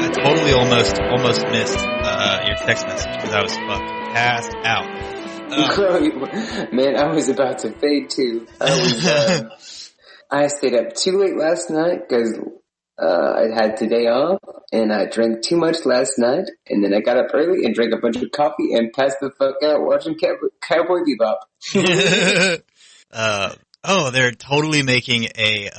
I totally almost missed your text message because I was fucking passed out. Man, I was about to fade too. I stayed up too late last night because I had today off, and I drank too much last night, and then I got up early and drank a bunch of coffee and passed the fuck out watching Cowboy Bebop. They're totally making a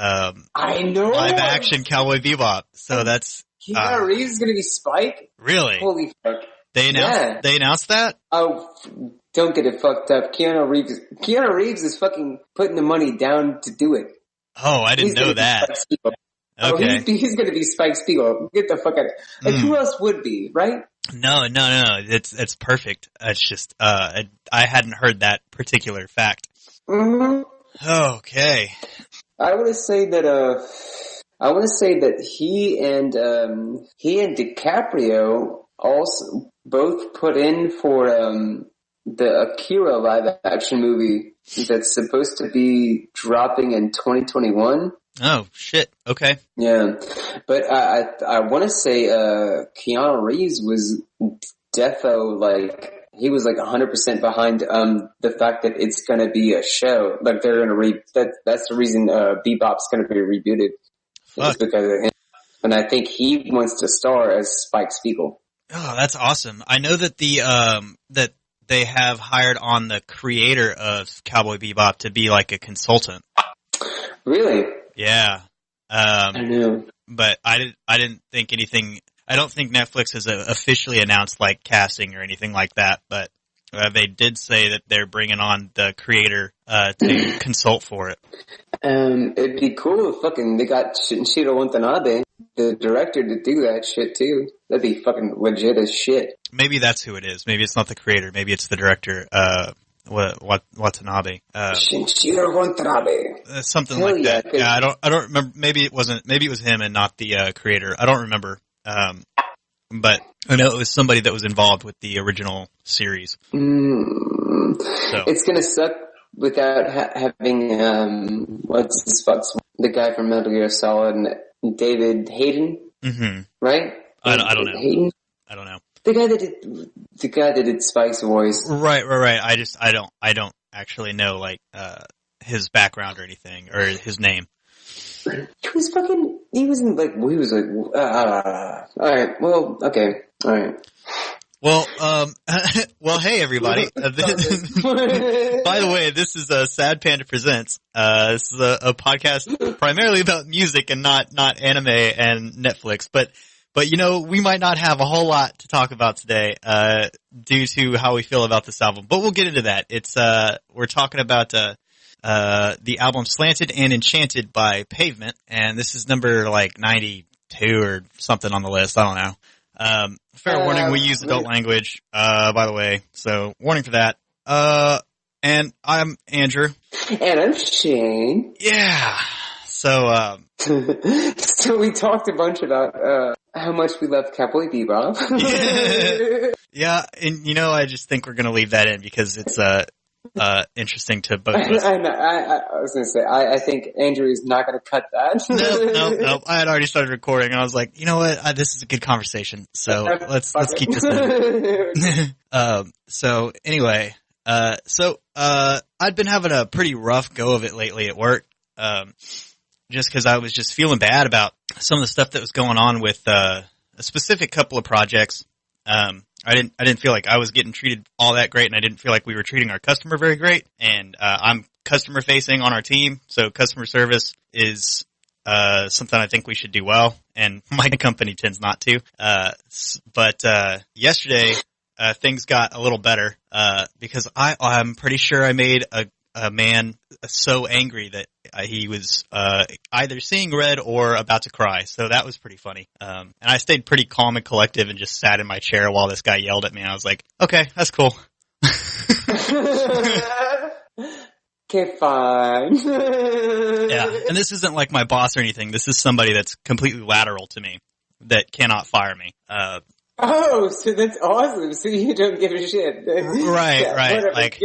I know live action Cowboy Bebop. So that's Keanu Reeves is gonna be Spike. Really? Holy fuck! They announced that? Oh, don't get it fucked up. Keanu Reeves is fucking putting the money down to do it. Oh, I didn't know that. Okay. Oh, he's going to be Spike Spiegel. Get the fuck out. Like, who else would be, right? No. It's perfect. It's just, I hadn't heard that particular fact. Mm-hmm. Okay. I want to say that he and DiCaprio also both put in for, the Akira live action movie that's supposed to be dropping in 2021. Oh, shit. Okay. Yeah. But I want to say Keanu Reeves was defo, like, he was like 100% behind the fact that it's going to be a show. Like, they're going to that's the reason Bebop's going to be rebooted. It's because of him. And I think he wants to star as Spike Spiegel. Oh, that's awesome. I know that that they have hired on the creator of Cowboy Bebop to be like a consultant. Really? Yeah. I know. But I didn't think anything. I don't think Netflix has officially announced like casting or anything like that, but they did say that they're bringing on the creator to consult for it. It'd be cool if fucking they got Shinichiro Watanabe, the director, to do that shit too. That'd be fucking legit as shit. Maybe that's who it is. Maybe it's not the creator. Maybe it's the director, Watanabe. Shinichiro Watanabe. Something Hell like that. Yeah, I don't remember. Maybe it was him and not the creator. I don't remember. But I know it was somebody that was involved with the original series. So it's gonna suck without having what's his fuck's the guy from Metal Gear Solid, David Hayden, right? I don't know. Hayden? I don't know. The guy that did Spike's voice. Right. I don't actually know like his background or anything or his name. He was alright, well, okay, alright. Well, hey everybody. By the way, this is Sad Panda Presents. This is a podcast primarily about music and not anime and Netflix, but you know, we might not have a whole lot to talk about today, due to how we feel about this album, but we'll get into that. It's, we're talking about, the album Slanted and Enchanted by Pavement, and this is number like 92 or something on the list. I don't know. Fair warning, we use adult language, by the way, so warning for that. And I'm Andrew. And I'm Shane. Yeah. So, so we talked a bunch about, how much we love Cowboy Bebop. Yeah, and you know, I just think we're gonna leave that in because it's, interesting to both of us. I know. I was going to say, I think Andrew is not going to cut that. Nope. I had already started recording, and I was like, you know what? This is a good conversation, so let's keep this in. So anyway, I'd been having a pretty rough go of it lately at work, just because I was just feeling bad about some of the stuff that was going on with a specific couple of projects. I didn't feel like I was getting treated all that great, and I didn't feel like we were treating our customer very great. And I'm customer facing on our team, so customer service is something I think we should do well, and my company tends not to. But yesterday things got a little better because I'm pretty sure I made a man so angry that he was either seeing red or about to cry. So that was pretty funny. And I stayed pretty calm and collective and just sat in my chair while this guy yelled at me. I was like, okay, that's cool. Okay, fine. Yeah, and this isn't like my boss or anything. This is somebody that's completely lateral to me that cannot fire me. Oh, so that's awesome. So you don't give a shit. Right, Yeah, right. whatever. Like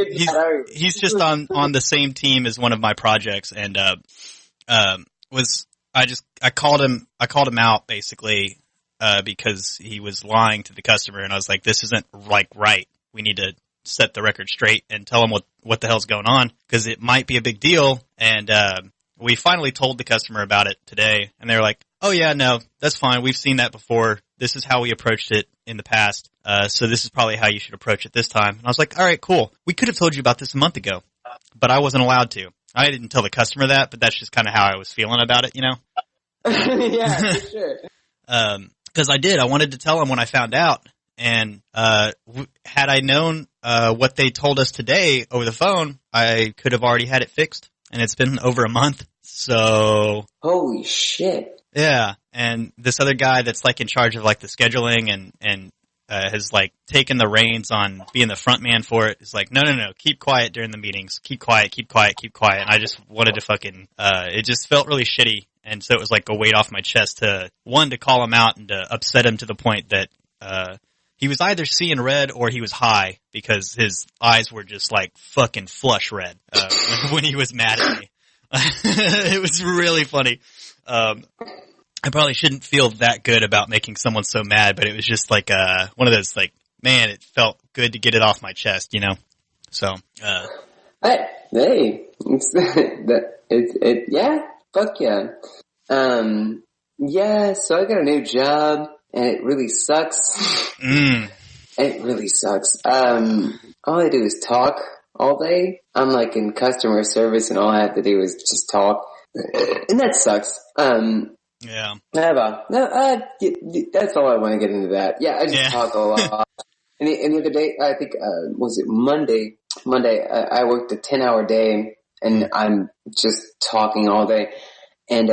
he's just on the same team as one of my projects, and I called him out basically because he was lying to the customer, and I was like, this isn't like right. We need to set the record straight and tell him what the hell's going on, because it might be a big deal. And we finally told the customer about it today, and they were like, oh yeah, no, that's fine. We've seen that before. This is how we approached it in the past. So this is probably how you should approach it this time. And I was like, all right, cool. We could have told you about this a month ago, but I wasn't allowed to. I didn't tell the customer that, but that's just kind of how I was feeling about it, you know? Yeah, for sure. Because I wanted to tell him when I found out. And had I known what they told us today over the phone, I could have already had it fixed. And it's been over a month. So holy shit. Yeah. And this other guy that's like in charge of like the scheduling and has like taken the reins on being the front man for it is like, no, keep quiet during the meetings. Keep quiet. And I just wanted to fucking, it just felt really shitty. And so it was like a weight off my chest to call him out and to upset him to the point that, he was either seeing red or he was high, because his eyes were just like fucking flush red, when he was mad at me. It was really funny. I probably shouldn't feel that good about making someone so mad, but it was just like, one of those like, man, it felt good to get it off my chest, you know? So, hey, yeah, fuck yeah. Yeah, so I got a new job, and it really sucks. It really sucks. All I do is talk all day. I'm like in customer service, and all I have to do is just talk, and that sucks. Yeah. That's all I want to get into that. Yeah, I just talk a lot. And the other day, I think, was it Monday? I worked a 10-hour day, and I'm just talking all day. And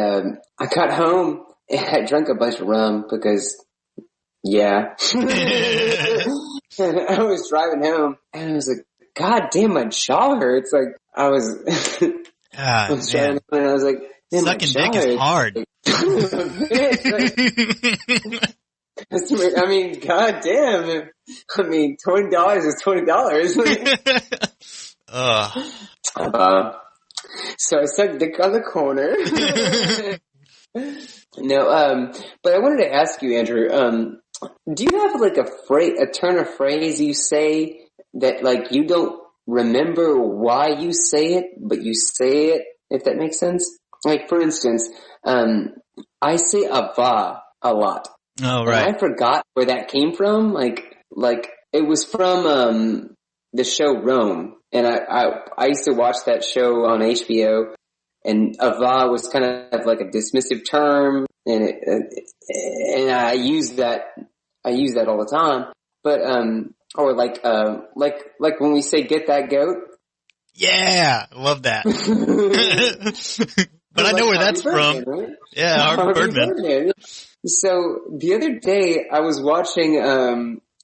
I got home, and I drank a bunch of rum because, yeah. And I was driving home, and I was like, God damn, my jaw hurts. Like, I was driving home, and I was like, man, sucking dick is hard. I mean, god damn. I mean, $20 is $20. So I sucked dick on the corner. No, but I wanted to ask you, Andrew, do you have like a turn of phrase you say that like you don't remember why you say it, but you say it, if that makes sense? Like, for instance, I say ava a lot. Oh, right. And I forgot where that came from. Like it was from the show Rome, and I used to watch that show on HBO, and ava was kind of like a dismissive term, and and I use that all the time. But or like when we say get that goat. Yeah, I love that. But I know where that's from. Right? Yeah, Harvey Birdman. So the other day I was watching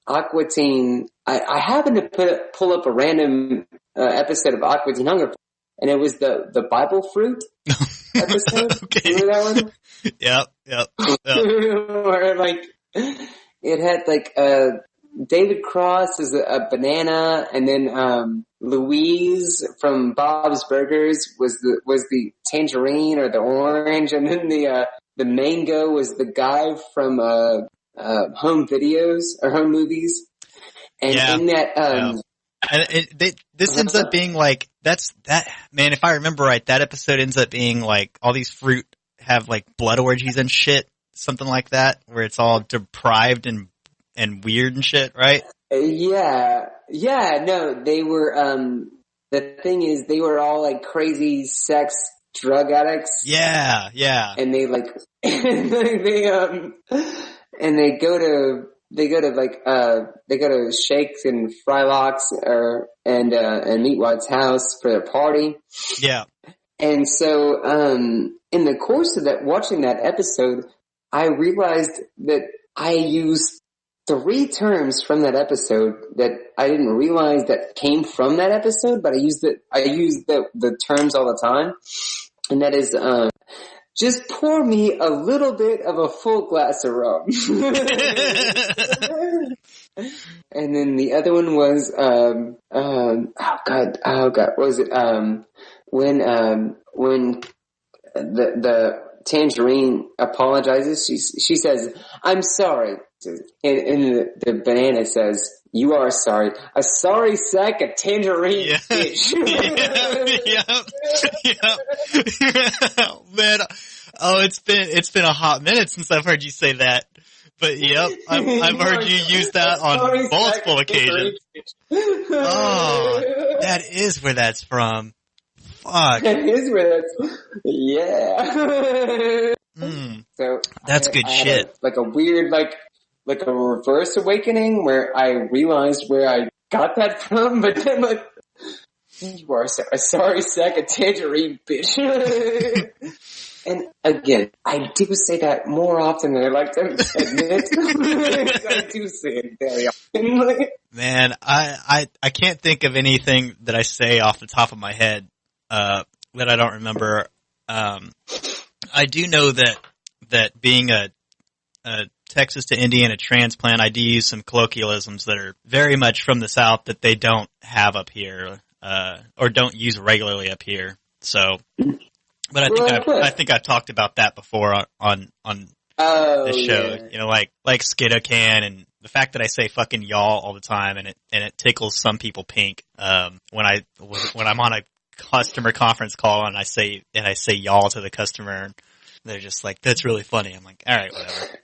Aqua Teen. I happened to pull up a random episode of Aqua Teen Hunger, and it was the Bible fruit episode. Okay. Remember that one? Yep. Where like it had like David Cross is a banana, and then Louise from Bob's Burgers was the tangerine or the orange, and then the mango was the guy from Home Videos or Home Movies. And in that and this ends up being like that man, if I remember right, that episode ends up being like all these fruit have like blood orgies and shit, something like that, where it's all deprived and weird and shit, right? Yeah, no, they were, the thing is, they were all like crazy sex drug addicts. Yeah. And they like, and they go to Shakes and Frylocks and Meatwad's house for their party. Yeah. And so, in the course of watching that episode, I realized that I used 3 terms from that episode that I didn't realize that came from that episode, but I used the terms all the time. And that is, just pour me a little bit of a full glass of rum. And then the other one was, what was it? When the Tangerine apologizes. She says, "I'm sorry," and the banana says, "You are sorry. A sorry sack of tangerine, bitch." Yep. Man, oh, it's been a hot minute since I've heard you say that. But yep, I've heard you use that on multiple occasions. Oh, that is where that's from. Fuck. That is where that's. Yeah. So that's good shit. Like a weird, like a reverse awakening where I realized where I got that from, but then like, you are a sorry sack of tangerine, bitch. And again, I do say that more often than I like to admit. I do say it very often. Man, I can't think of anything that I say off the top of my head that I don't remember. I do know that being a Texas to Indiana transplant, I do use some colloquialisms that are very much from the South that they don't have up here, or don't use regularly up here. So, but I think I've talked about that before on this show. Yeah. You know, like Skidacan, and the fact that I say fucking y'all all the time, and it tickles some people pink when I'm on a customer conference call and I say y'all to the customer, and they're just like, "That's really funny." I'm like, "All right, whatever."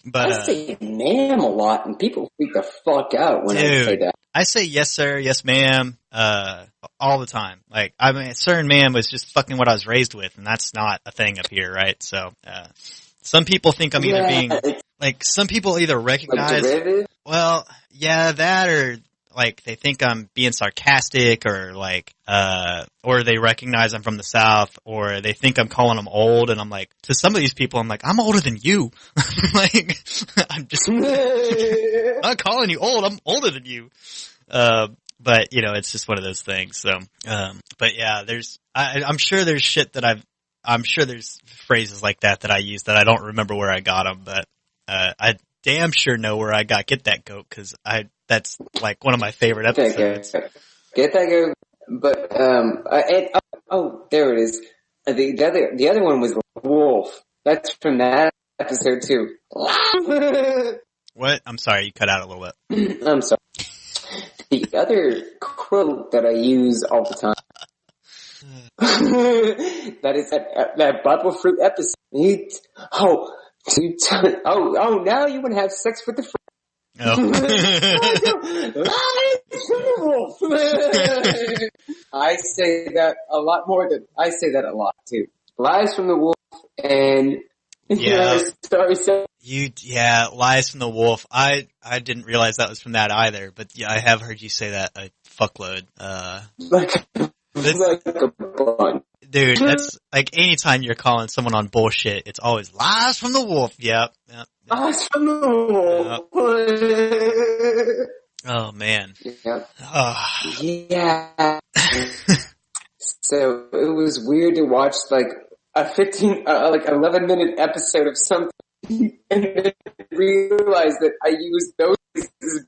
But I say ma'am a lot, and people freak the fuck out when I say that. I say yes sir, yes ma'am, all the time. Like, I mean, sir and ma'am was just fucking what I was raised with, and that's not a thing up here, right? So, some people think I'm either being, like, some people either recognize, well, yeah, that, or, like, they think I'm being sarcastic, or, like, or they recognize I'm from the South, or they think I'm calling them old, and I'm like, to some of these people, I'm like, I'm older than you. Like, I'm just, I'm not calling you old, I'm older than you. But, you know, it's just one of those things, so, but yeah, I'm sure there's shit that I'm sure there's phrases like that I use that I don't remember where I got them, but, I damn sure know where I got Get That Goat, cause that's like one of my favorite episodes. Get That Goat, but, there it is. The other one was Wolf. That's from that episode too. What? I'm sorry, you cut out a little bit. I'm sorry. The other quote that I use all the time, that is that Bible fruit episode. Now you want to have sex with the fruit. Oh. I say that a lot more than I say that a lot too. Lies from the wolf and Lies from the Wolf. I didn't realize that was from that either, but yeah, I have heard you say that a fuckload. Like a bunch. Dude, that's like anytime you're calling someone on bullshit, it's always lies from the wolf. Yep. Lies from the wolf. Oh man. Yep. Oh. Yeah. So it was weird to watch like a 11-minute episode of something and then realize that I used those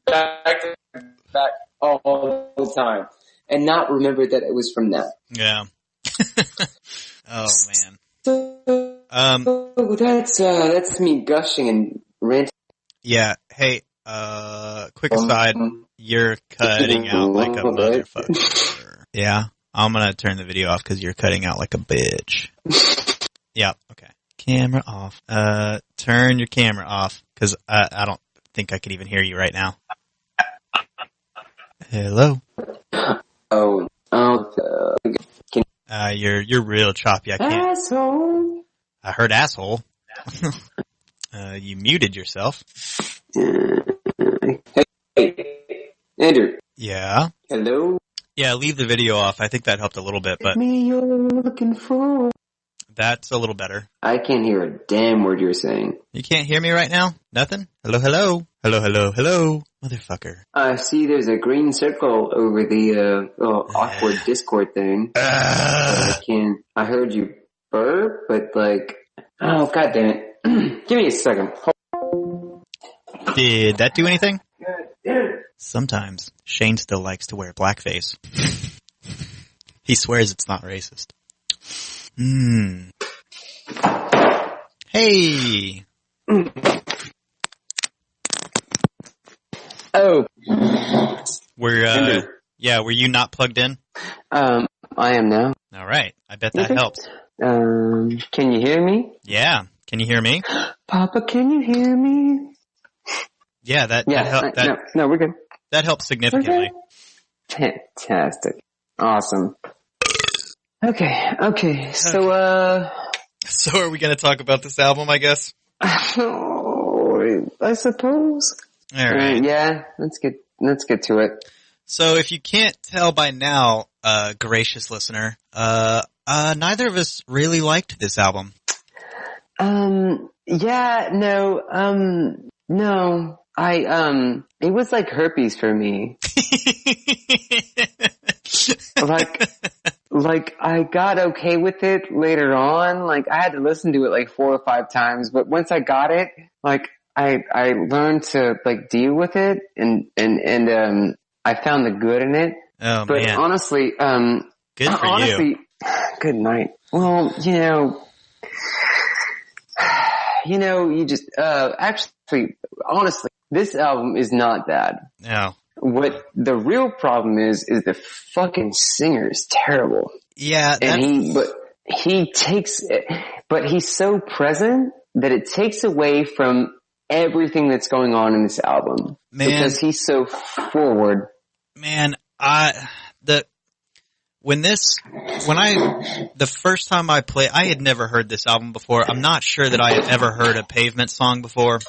back to back all the time and not remember that it was from that. Yeah. Oh man. So, that's me gushing and ranting. Yeah. Hey, quick aside, you're cutting out like a motherfucker. Yeah. I'm gonna turn the video off because you're cutting out like a bitch. Yeah, okay. Camera off. Turn your camera off because I don't think I can even hear you right now. Hello. You're real choppy. I can't. Asshole. I heard asshole. You muted yourself. Hey, Andrew. Yeah. Hello. Yeah, leave the video off. I think that helped a little bit, but me you're looking for. That's a little better. I can't hear a damn word you're saying. You can't hear me right now? Nothing? Hello, hello. Hello, hello, hello. Motherfucker. I see there's a green circle over the awkward Discord thing. I heard you burp, but like, oh god damn it. Give me a second. Did that do anything? Sometimes Shane still likes to wear blackface. He swears it's not racist. Hey. Oh. Were you not plugged in? I am now. All right. I bet that helps. Can you hear me? Yeah. Can you hear me? Papa, can you hear me? Yeah, no, we're good. That helps significantly. Fantastic. Awesome. Okay. So are we going to talk about this album, I guess? I suppose. All right. Yeah, let's get to it. So if you can't tell by now, gracious listener, neither of us really liked this album. Yeah, no, it was like herpes for me. Like I got okay with it later on. Like I had to listen to it like 4 or 5 times, but once I got it, like I learned to like deal with it and I found the good in it. Oh, but man. honestly, good for you. Good night. Well, you just, actually, honestly, this album is not bad. No. What the real problem is the fucking singer is terrible. Yeah. But he's so present that it takes away from everything that's going on in this album. Man. Because he's so forward. Man, the first time I played, I had never heard this album before. I'm not sure that I had ever heard a Pavement song before.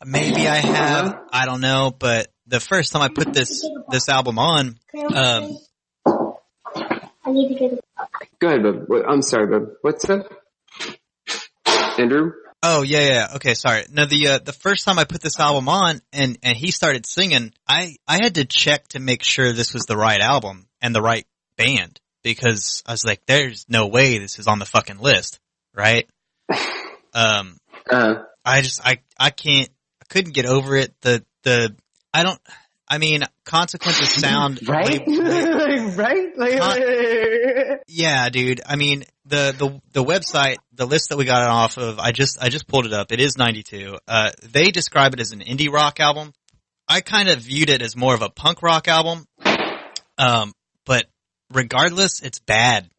Maybe I have, I don't know, but the first time I put this album on, I need to get Go ahead, bub. I'm sorry, bub. What's up? Andrew? Oh, yeah. Okay, sorry. No, the first time I put this album on and he started singing, I had to check to make sure this was the right album and the right band, because I was like, there's no way this is on the fucking list, right? I couldn't get over it. Consequences sound right? Yeah, dude. I mean, the website, the list that we got it off of, I just pulled it up. It is 92. They describe it as an indie rock album. I kind of viewed it as more of a punk rock album. But regardless, it's bad.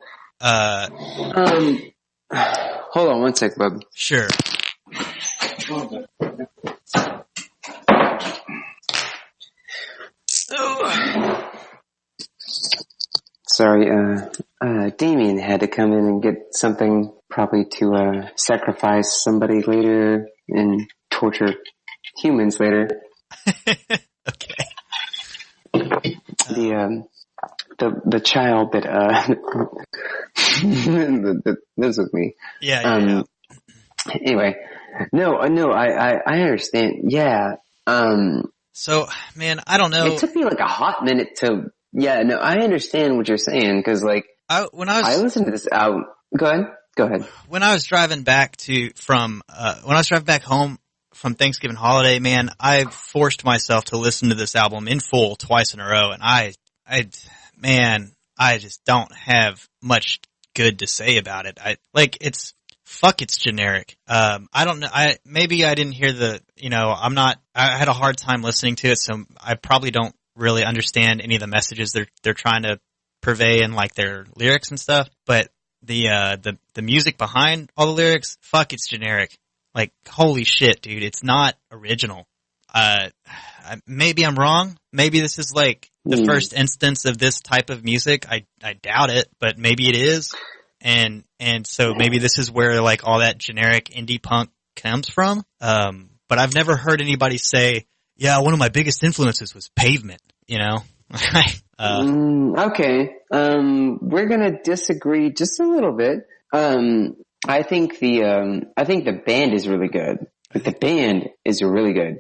Hold on one sec, bub. Sure. Sorry, Damien had to come in and get something, probably to sacrifice somebody later and torture humans later. Okay. The child that that lives with me. Yeah. Anyway, no, I understand. Yeah. So, man, I don't know. It took me like a hot minute to. Yeah, no, I understand what you're saying, because like I listened to this album. Go ahead. When I was driving back home from Thanksgiving holiday, man, I forced myself to listen to this album in full twice in a row, and I just don't have much good to say about it. It's generic. I don't know. Maybe I didn't hear I had a hard time listening to it, so I probably don't really understand any of the messages they're trying to purvey in like their lyrics and stuff. But the music behind all the lyrics, it's generic. Like, holy shit, dude, it's not original. Maybe I'm wrong. Maybe this is like the first instance of this type of music. I doubt it, but maybe it is. And so maybe this is where like all that generic indie punk comes from. But I've never heard anybody say, yeah, one of my biggest influences was Pavement, Okay. We're gonna disagree just a little bit. I think the band is really good. Like, the band is really good.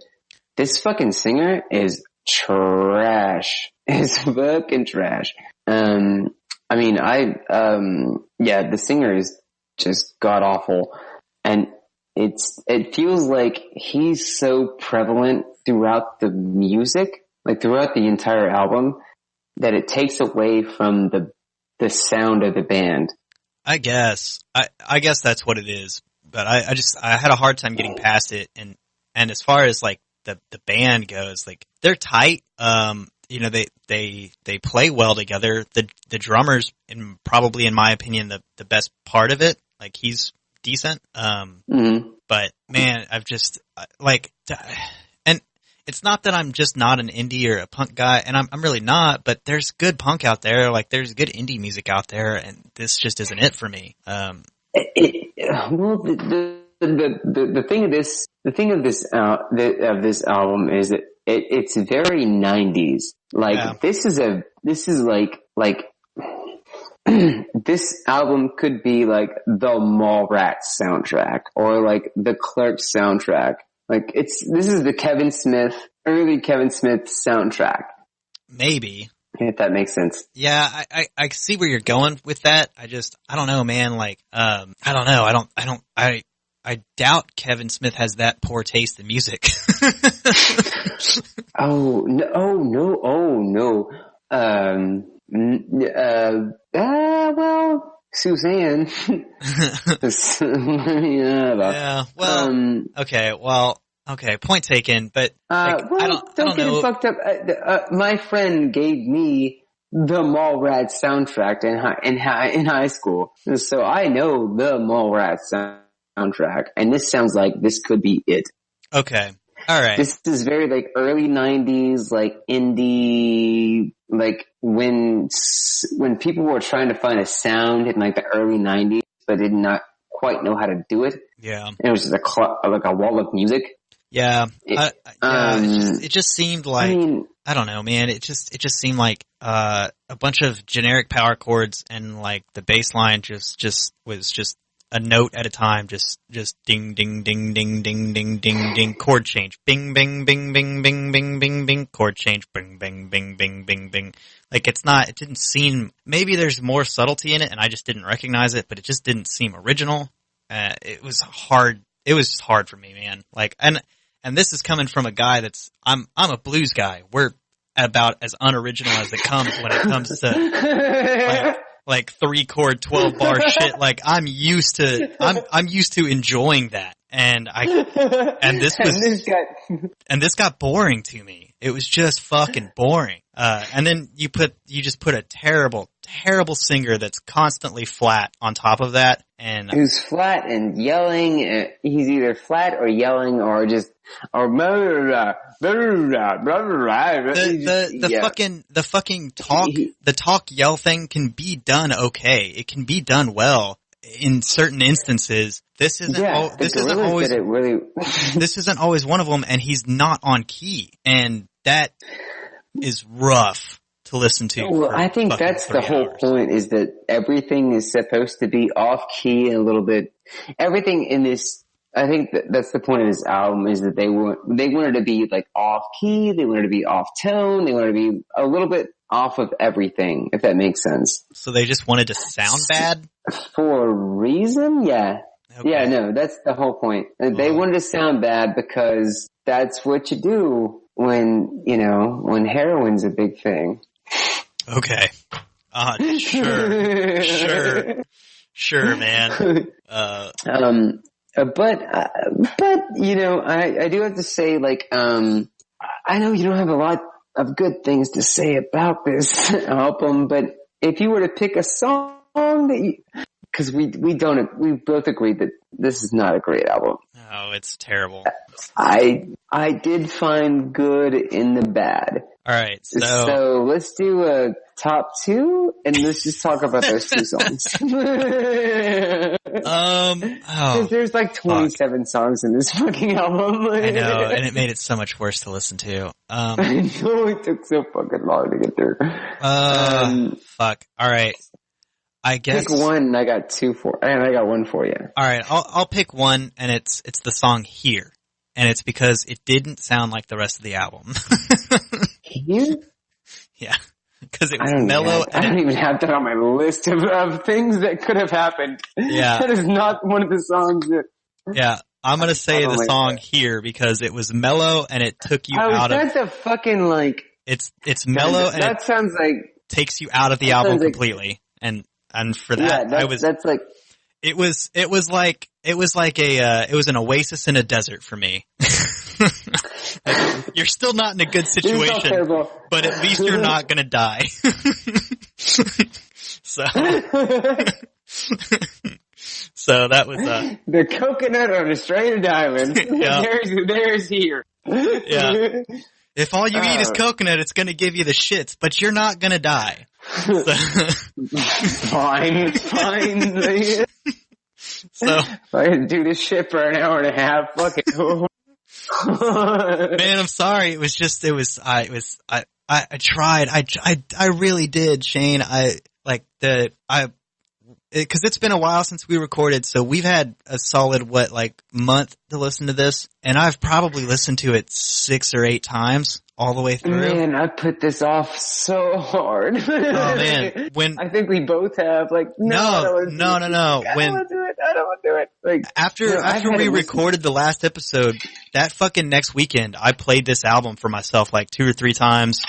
This fucking singer is trash. Is fucking trash. The singer is just god awful, and it feels like he's so prevalent throughout the music, like throughout the entire album, that it takes away from the sound of the band. I guess that's what it is. but I had a hard time getting past it. And as far as like the band goes, like they're tight. You know, they play well together. The drummer's probably in my opinion the best part of it. Like he's decent. But man, I've just like, and it's not that I'm just not an indie or a punk guy, and I'm really not, but there's good punk out there. Like there's good indie music out there, and this just isn't it for me. Well, the thing of this album is that it's very 90s. Like this is like this album could be like the Mallrats soundtrack or like the Clerks soundtrack. Like this is the early Kevin Smith soundtrack. Maybe. If that makes sense. Yeah, I see where you're going with that. I don't know, man. Like, I don't know. I doubt Kevin Smith has that poor taste in music. Oh no. Well, Suzanne. Yeah, well, okay, point taken, but like, I don't get know. It fucked up. My friend gave me the Mallrats soundtrack in high school, so I know the Mallrats soundtrack, and this sounds like this could be it. Okay. All right. This is very like early 90s, like indie, like when people were trying to find a sound in like the early 90s, but did not quite know how to do it. Yeah. And it was just like a wall of music. Yeah. It just seemed like, I don't know, man. It just seemed like, a bunch of generic power chords and like the bass line just was just a note at a time, just ding, ding, ding, ding, ding, ding, ding, ding, chord change, bing, bing, bing, bing, bing, bing, bing, bing, chord change, bing, bing, bing, bing, bing, bing. Like it didn't seem, maybe there's more subtlety in it and I just didn't recognize it, but it just didn't seem original. It was hard. It was just hard for me, man. Like, and this is coming from a guy I'm a blues guy. We're about as unoriginal as it comes when it comes to like 3-chord 12-bar shit. Like I'm used to enjoying that. And this got boring to me. It was just fucking boring. And then you just put a terrible singer that's constantly flat on top of that. And who's flat and yelling. He's either flat or yelling or just, or the fucking talk yell thing can be done okay. It can be done well in certain instances. This isn't always one of them, and he's not on key, and that is rough to listen to. Well, I think that's the whole point, is that everything is supposed to be off key and a little bit. Everything in this, I think that's the point of this album, is that they wanted to be like off key, they wanted to be off tone, they wanted to be a little bit off of everything, if that makes sense. So they just wanted to sound bad? For a reason? Yeah. Okay. Yeah, no, that's the whole point. They wanted to sound bad because that's what you do when heroin's a big thing. Okay. Sure, man. But I do have to say, like, I know you don't have a lot of good things to say about this album, but if you were to pick a song that because we both agree that this is not a great album. Oh, it's terrible. I did find good in the bad. All right, so let's do a top 2, and let's just talk about those 2 songs. There's like 27 songs in this fucking album. I know, and it made it so much worse to listen to. I know, it took so fucking long to get through. Fuck. All right. I guess pick one, and I got 2 for, and I got 1 for you. All right, I'll pick one, and it's the song Here, and it's because it didn't sound like the rest of the album. Here? Yeah, because it was mellow. I don't even have that on my list of things that could have happened. Yeah, that is not one of the songs that. Yeah, I'm gonna say the song Here because it was mellow and it took you out of. That's a fucking like. It's mellow and that sounds like takes you out of the album completely, and for that, It was like it was an oasis in a desert for me. You're still not in a good situation, but at least you're not gonna die. So, so that was the coconut on a string of diamonds. Yeah. There's here. Yeah. If all you eat is coconut, it's gonna give you the shits, but you're not gonna die. So. Fine. So I can do this shit for an hour and a half. Fuck it. Man, I'm sorry. I tried. I really did, Shane. Cause it's been a while since we recorded, so we've had a solid, month to listen to this, and I've probably listened to it 6 or 8 times all the way through. Man, I put this off so hard. Oh man, I think we both have, no. I don't want to do it. After we recorded the last episode, that fucking next weekend, I played this album for myself 2 or 3 times,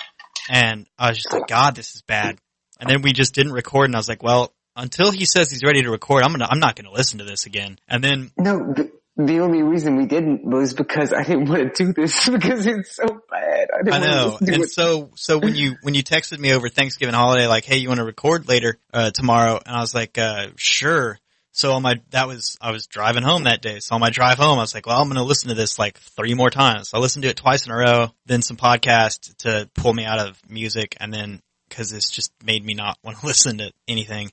and I was just like, God, this is bad. And then we just didn't record, and I was like, well, until he says he's ready to record, I'm not gonna listen to this again. And then no, the only reason we didn't was because I didn't want to do this because it's so bad. I know. And so when you texted me over Thanksgiving holiday, hey, you want to record later tomorrow? And I was like, sure. So I was driving home that day. So on my drive home, I was like, well, I'm gonna listen to this 3 more times. So I listened to it twice in a row, then some podcast to pull me out of music, and then because it's just made me not want to listen to anything.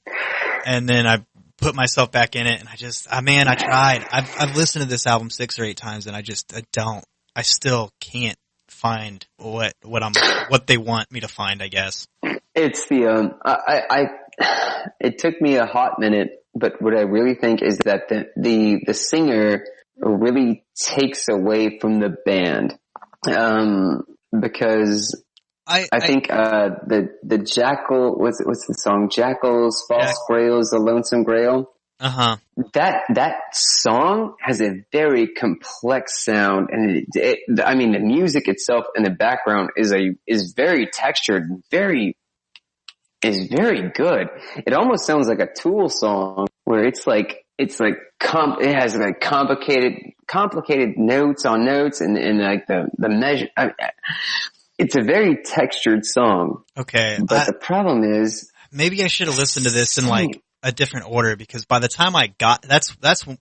And then I put myself back in it, and I tried. I've listened to this album 6 or 8 times, and I still can't find what they want me to find, I guess. It's it took me a hot minute, but what I really think is that the singer really takes away from the band. Because I think the Jackal, what's the song? Jackal's False Grail's The Lonesome Grail. Uh-huh. That song has a very complex sound, and the music itself in the background is very textured, is very good. It almost sounds like a Tool song where it has complicated notes on notes and the measure. It's a very textured song. Okay. But the problem is, maybe I should have listened to this in a different order, because by the time I got, that's the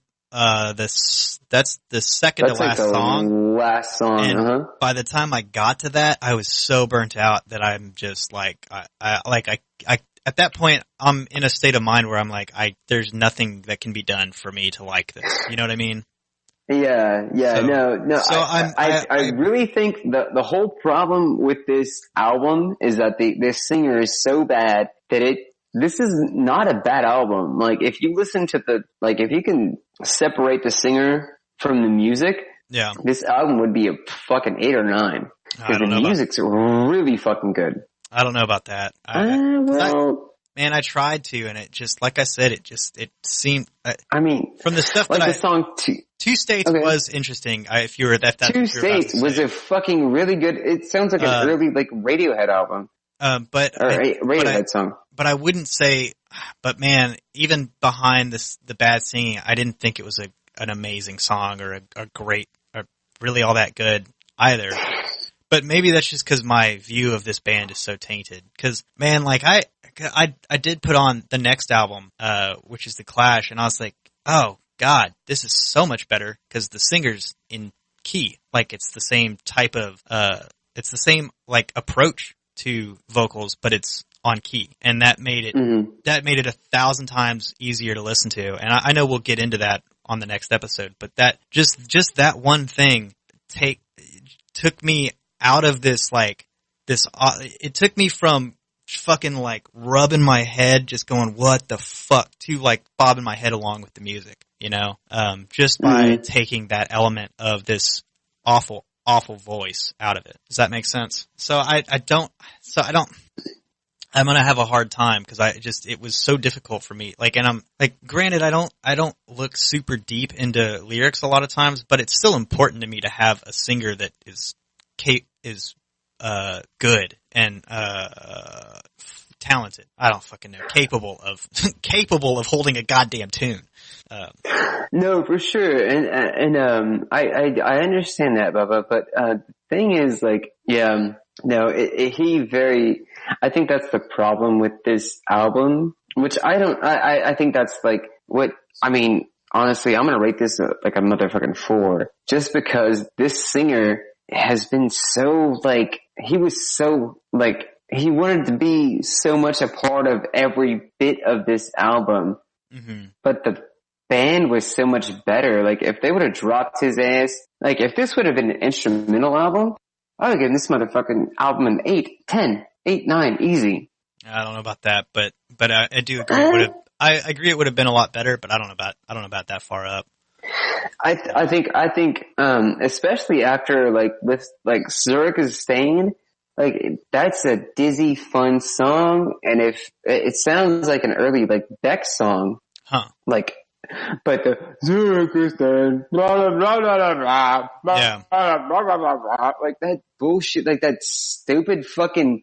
second to last song. Last song. And by the time I got to that, I was so burnt out that I'm just at that point, I'm in a state of mind where I'm there's nothing that can be done for me to like this. You know what I mean? Yeah, So, no. So I really think the whole problem with this album is that this singer is so bad that this is not a bad album. If you listen to if you can separate the singer from the music, yeah, this album would be a fucking 8 or 9. Because the music's really fucking good. I don't know about that. Man, I tried to, and it just, like I said, it seemed. From the stuff that the song Two States was interesting. If that's Two States was a fucking really good. It sounds like an early Radiohead album. Radiohead song. But I wouldn't say. But man, even behind the bad singing, I didn't think it was an amazing song or a great, or really all that good either. But maybe that's just because my view of this band is so tainted. Because man, I did put on the next album, which is The Clash, and I was like, oh God, this is so much better because the singer's in key. It's the same type of, it's the same approach to vocals, but it's on key, and that made it 1,000 times easier to listen to. And I know we'll get into that on the next episode, but that just that one thing took me out of this it took me from fucking rubbing my head, just going, what the fuck, to bobbing my head along with the music, just by taking that element of this awful voice out of it. Does that make sense? I'm gonna have a hard time because it was so difficult for me. And I'm granted, I don't look super deep into lyrics a lot of times, but it's still important to me to have a singer that is good and talented. I don't fucking know. Capable of holding a goddamn tune. No, for sure. And I understand that, Bubba, but, thing is like, yeah, no, I think that's the problem with this album, which I think that's like honestly, I'm gonna rate this like a motherfucking 4, just because this singer has been so like, he wanted to be so much a part of every bit of this album, but the band was so much better. Like, if they would have dropped his ass, like, if this would have been an instrumental album, I would have given this motherfucking album an 8, 10, 8, 9, easy. I don't know about that, but I do agree. I agree it would have been a lot better, but I don't know about that far up. I think, especially after like with like Zurich is Staying, like that's a dizzy fun song, and if it sounds like an early like Beck song, like, but the Zurich is Staying, blah, blah, blah, blah, blah, blah, yeah, blah, blah, blah, blah, blah, like that bullshit, like that stupid fucking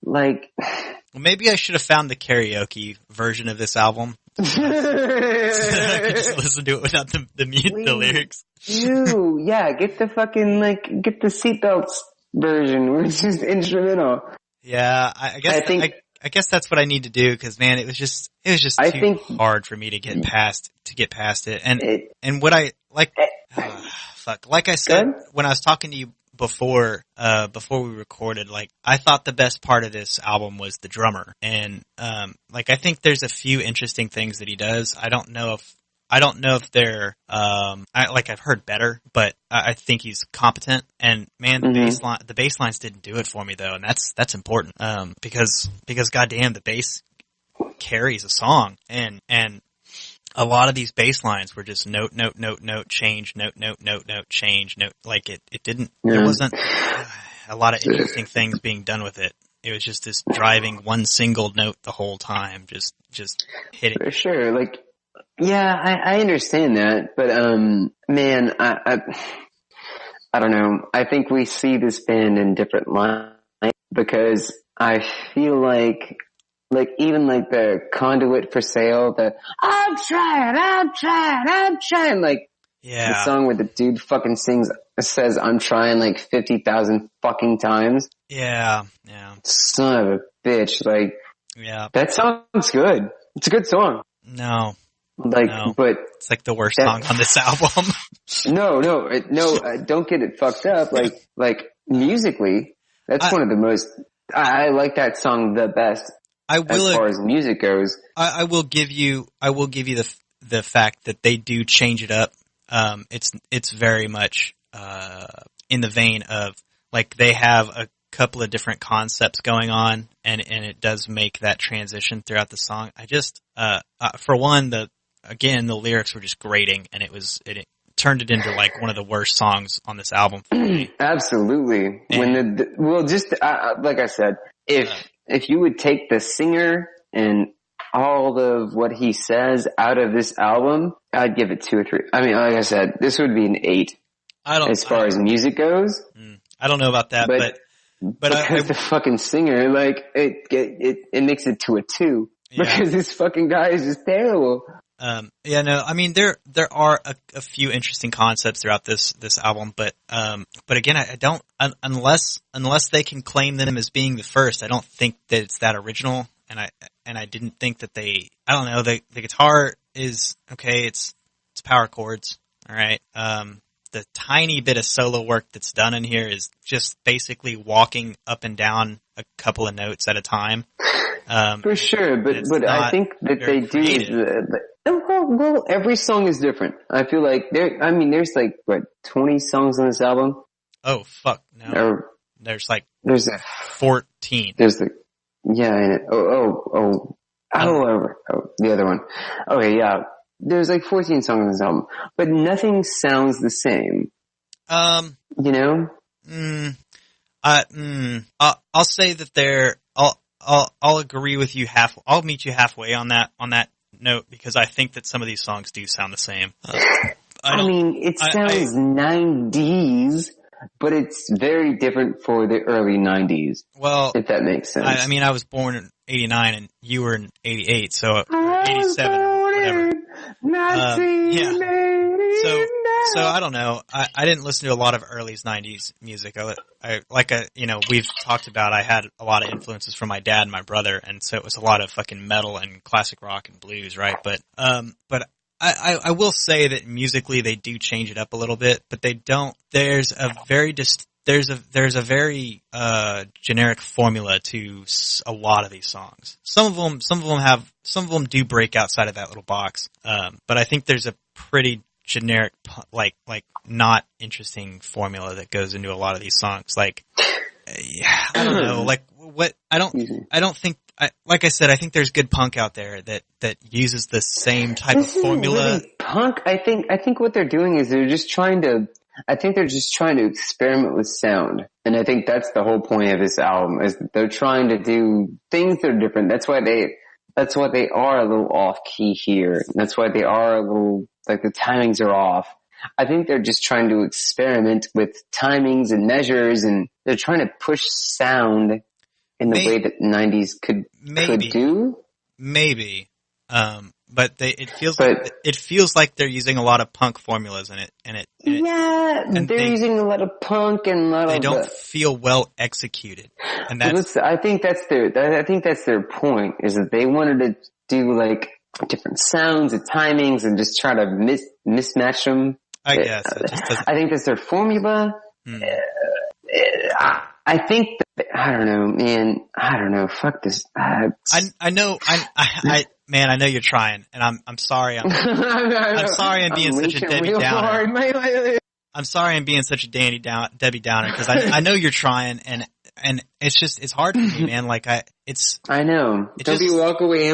like. Well, maybe I should have found the karaoke version of this album. So I could just listen to it without the lyrics. Yeah, get the seatbelts version where it's just instrumental. Yeah, I guess that's what I need to do, because man, it was just too hard for me to get past it. And what I like, like I said when I was talking to you before we recorded, like, I thought the best part of this album was the drummer. And, like, I think there's a few interesting things that he does. I don't know if they're, I've heard better, but I think he's competent. And man, the bass lines didn't do it for me though. And that's important. Because goddamn, the bass carries a song, and a lot of these bass lines were just note, change, note, change, note. Like it didn't, there wasn't a lot of interesting things being done with it. It was just this driving one single note the whole time, just hitting. For sure. Like, yeah, I understand that, but, man, I don't know. I think we see this band in different light, because I feel like even like the Conduit for Sale, I'm trying, like, yeah, the song where the dude fucking says I'm trying like 50,000 fucking times. Yeah. Son of a bitch, like, yeah, that song's good. It's a good song. No, but it's like the worst song on this album. No, don't get it fucked up. Like musically, that's one of the most, I like that song the best. As far as music goes, I will give you the fact that they do change it up. It's very much, in the vein of, like, they have a couple of different concepts going on, and it does make that transition throughout the song. I just, for one, the lyrics were just grating, and it turned it into like one of the worst songs on this album for me. Absolutely. And like I said, if you would take the singer and all of what he says out of this album, I'd give it 2 or 3. I mean, like I said, this would be an 8. As far as music goes. I don't know about that, but because the fucking singer, like, it makes it to a 2. Yeah. Because this fucking guy is just terrible. I mean, there are a few interesting concepts throughout this album, but again, I don't, unless they can claim them as being the first, I don't think that it's that original, and I didn't think that I don't know, the guitar is, okay, it's power chords, alright, the tiny bit of solo work that's done in here is just basically walking up and down a couple of notes at a time. For sure, but I think that they do. Well, every song is different. I feel like there's like, what, 20 songs on this album? Oh, fuck, no. There's 14. There's the other one. Okay, yeah. There's like 14 songs on this album, but nothing sounds the same. You know? I'll say that I'll agree with you I'll meet you halfway on that note, because I think that some of these songs do sound the same. I mean, it sounds 90s, but it's very different for the early 90s. Well, if that makes sense. I mean, I was born in 89 and you were in 88, so, or 87 or whatever. Yeah. So I don't know. I didn't listen to a lot of early 90s music. We've talked about, I had a lot of influences from my dad and my brother, and so it was a lot of fucking metal and classic rock and blues, right? But I will say that musically they do change it up a little bit, but they don't. There's a very generic formula to a lot of these songs. Some of them do break outside of that little box. But I think there's a pretty generic, like not interesting formula that goes into a lot of these songs. Like, I don't know, like what, I don't think, like I said, I think there's good punk out there that uses the same type of formula. Really punk, I think what they're doing is they're just trying to experiment with sound. And I think that's the whole point of this album, is that they're trying to do things that are different. That's why they are a little off key here. That's why they are a little, like, the timings are off. I think they're just trying to experiment with timings and measures, and they're trying to push sound in the way that 90s could do. Maybe. But it feels like they're using a lot of punk formulas in it, they're using a lot of punk and a lot they don't feel well executed, and I think that's their point, is that they wanted to do like different sounds and timings and just try to mismatch them. I guess I think that's their formula. I think I don't know, man. I don't know. Fuck this. I know. Man, I know you're trying, and I'm sorry. I'm sorry I'm being such a Debbie Downer. I'm sorry I'm being such a Debbie Downer, because I know you're trying, and it's hard for me, man. Like I know. Don't be walk away,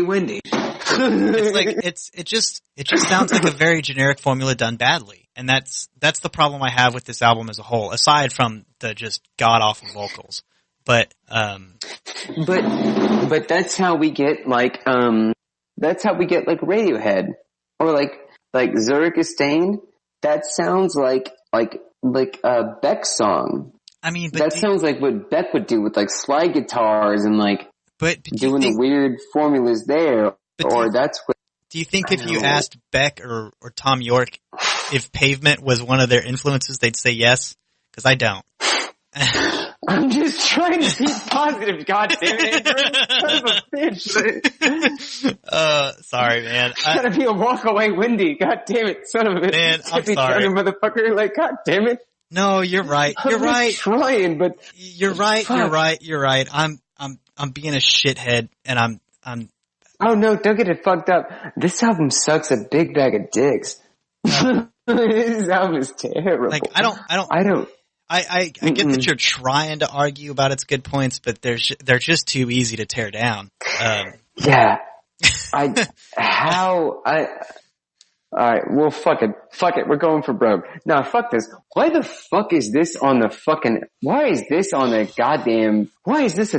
Wendy. It just sounds like a very generic formula done badly, and that's the problem I have with this album as a whole. Aside from the just god awful vocals. But that's how we get like Radiohead, or like Zurich is Stained. That sounds like a Beck song. I mean, but that sounds like what Beck would do with like slide guitars and like doing the weird formulas there. Or that's what. Do you think if you asked Beck or Tom York if Pavement was one of their influences, they'd say yes? Because I don't. I'm just trying to be positive, goddammit, Andrew. Son of a bitch. Sorry, man. It's gotta be a walk away Wendy, goddammit, son of a bitch. Man, I'm sorry. Motherfucker, like, goddammit. No, you're right. You're right. Trying, but you're right. Fuck. You're right. I'm being a shithead, and I'm. Oh no, don't get it fucked up. This album sucks a big bag of dicks. This album is terrible. Like, I don't. I get that you're trying to argue about its good points, but they're just too easy to tear down. Yeah. Alright, well fuck it, we're going for broke. Now fuck this. Why is this on a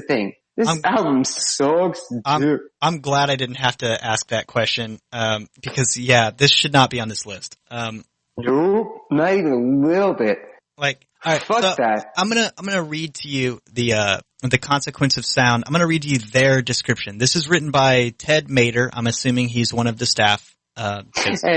thing? This album sucks. I'm glad I didn't have to ask that question, because yeah, this should not be on this list. Nope, not even a little bit. Like, alright, fuck that. I'm gonna read to you the Consequence of Sound. I'm gonna read to you their description. This is written by Ted Mater. I'm assuming he's one of the staff. And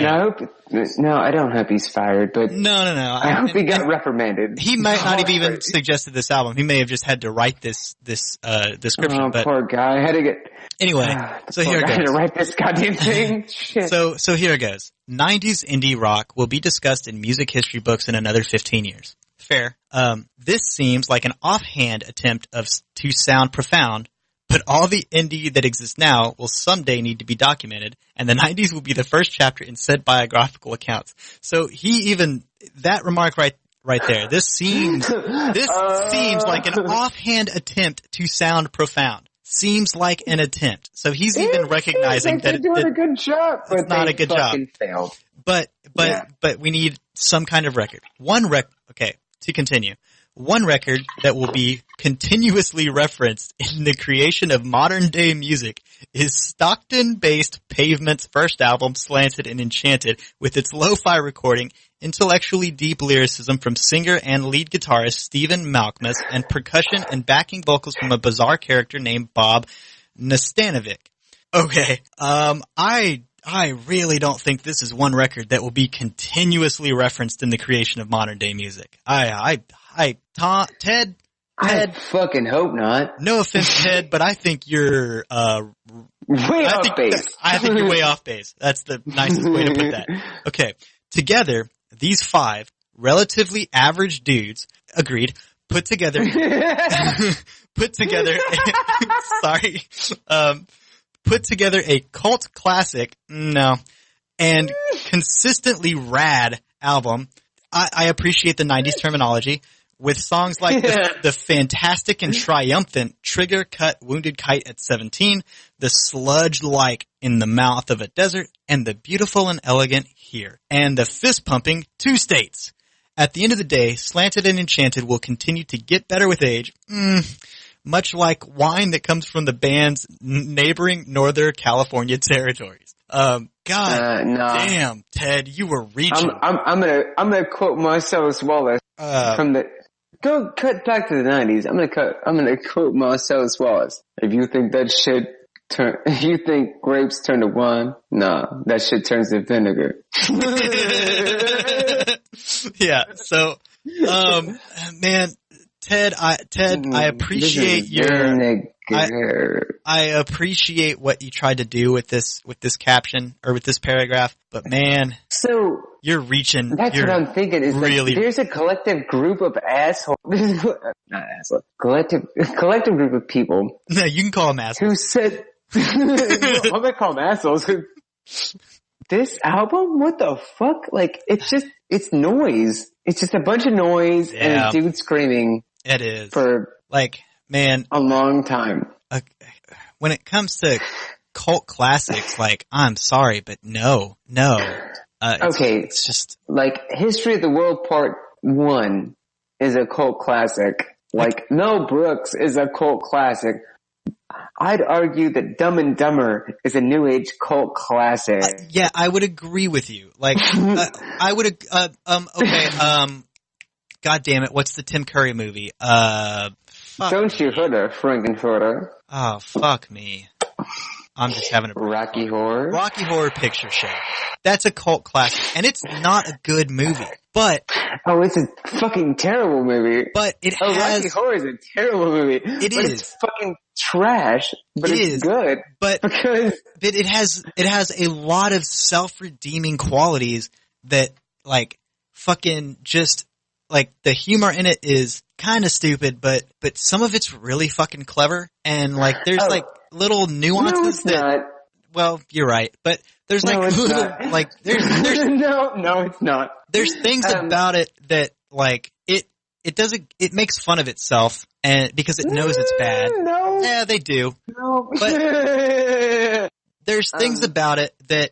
I don't hope he's fired, but no. I hope he got reprimanded. He might not have even suggested this album. He may have just had to write this description. Oh, poor guy. I had to get. Anyway, so here it goes. I had to write this goddamn thing. Shit. So here it goes. 90s indie rock will be discussed in music history books in another 15 years. Fair. This seems like an offhand attempt to sound profound. But all the indie that exists now will someday need to be documented, and the 90s will be the first chapter in said biographical accounts. So that remark right there, this seems like an offhand attempt to sound profound. Seems like an attempt. So he's even recognizing that they're doing a good job, but it's not a good job. Failed. But we need some kind of record. Okay, to continue. one record that will be continuously referenced in the creation of modern day music is Stockton-based Pavement's first album, Slanted and Enchanted, with its lo-fi recording, intellectually deep lyricism from singer and lead guitarist Stephen Malkmus, and percussion and backing vocals from a bizarre character named Bob Nastanovic. Okay, I really don't think this is one record that will be continuously referenced in the creation of modern day music. Ted, I fucking hope not. no offense, Ted, but I think you're, Way off base. I think you're way off base. That's the nicest way to put that. Okay. Together, these 5 relatively average dudes, agreed, put together, sorry, put together a cult classic, and consistently rad album. I appreciate the 90s terminology, with songs like the fantastic and triumphant Trigger Cut Wounded Kite at 17, the sludge like In the Mouth of a Desert, and the beautiful and elegant Here, and the fist pumping Two States. At the end of the day, Slanted and Enchanted will continue to get better with age, much like wine that comes from the band's neighboring Northern California territories. Damn, Ted, you were reaching. I'm gonna quote Marcellus Wallace from the. Go cut back to the 90s. I'm gonna quote Marcellus Wallace. If you think grapes turn to wine, nah, that shit turns to vinegar. Yeah. So, man, Ted, I appreciate I appreciate what you tried to do with this caption or with this paragraph, but man, so you're reaching. That's what I'm thinking. Is really, like, there's a collective group of assholes. Not assholes. Collective group of people. No, you can call them assholes. Who said? I'm gonna call them assholes. This album, what the fuck? Like, it's noise. It's just a bunch of noise and a dude screaming. It is for like, man, a long time. When it comes to cult classics, like, I'm sorry, but no. It's just like History of the World Part 1 is a cult classic. Like Mel Brooks is a cult classic. I'd argue that Dumb and Dumber is a new age cult classic. Yeah, I would agree with you. Like, I would, God damn it, what's the Tim Curry movie? Don't you Hutter, Frankenfurter. Oh, fuck me. I'm just having a Rocky Horror? Rocky Horror Picture Show. That's a cult classic. And it's not a good movie, but... Oh, it's a fucking terrible movie. But it has... Rocky Horror is a terrible movie. It's fucking trash, but it's good. But it has a lot of self-redeeming qualities that, like, fucking just... Like, the humor in it is kind of stupid, but some of it's really fucking clever. And, like, there's, like, little nuances not. Well, you're right. But there's, like, little, not. like, there's No, it's not. There's things about it that, like, it makes fun of itself, and because it knows it's bad. No. Yeah, they do. No. But there's things about it that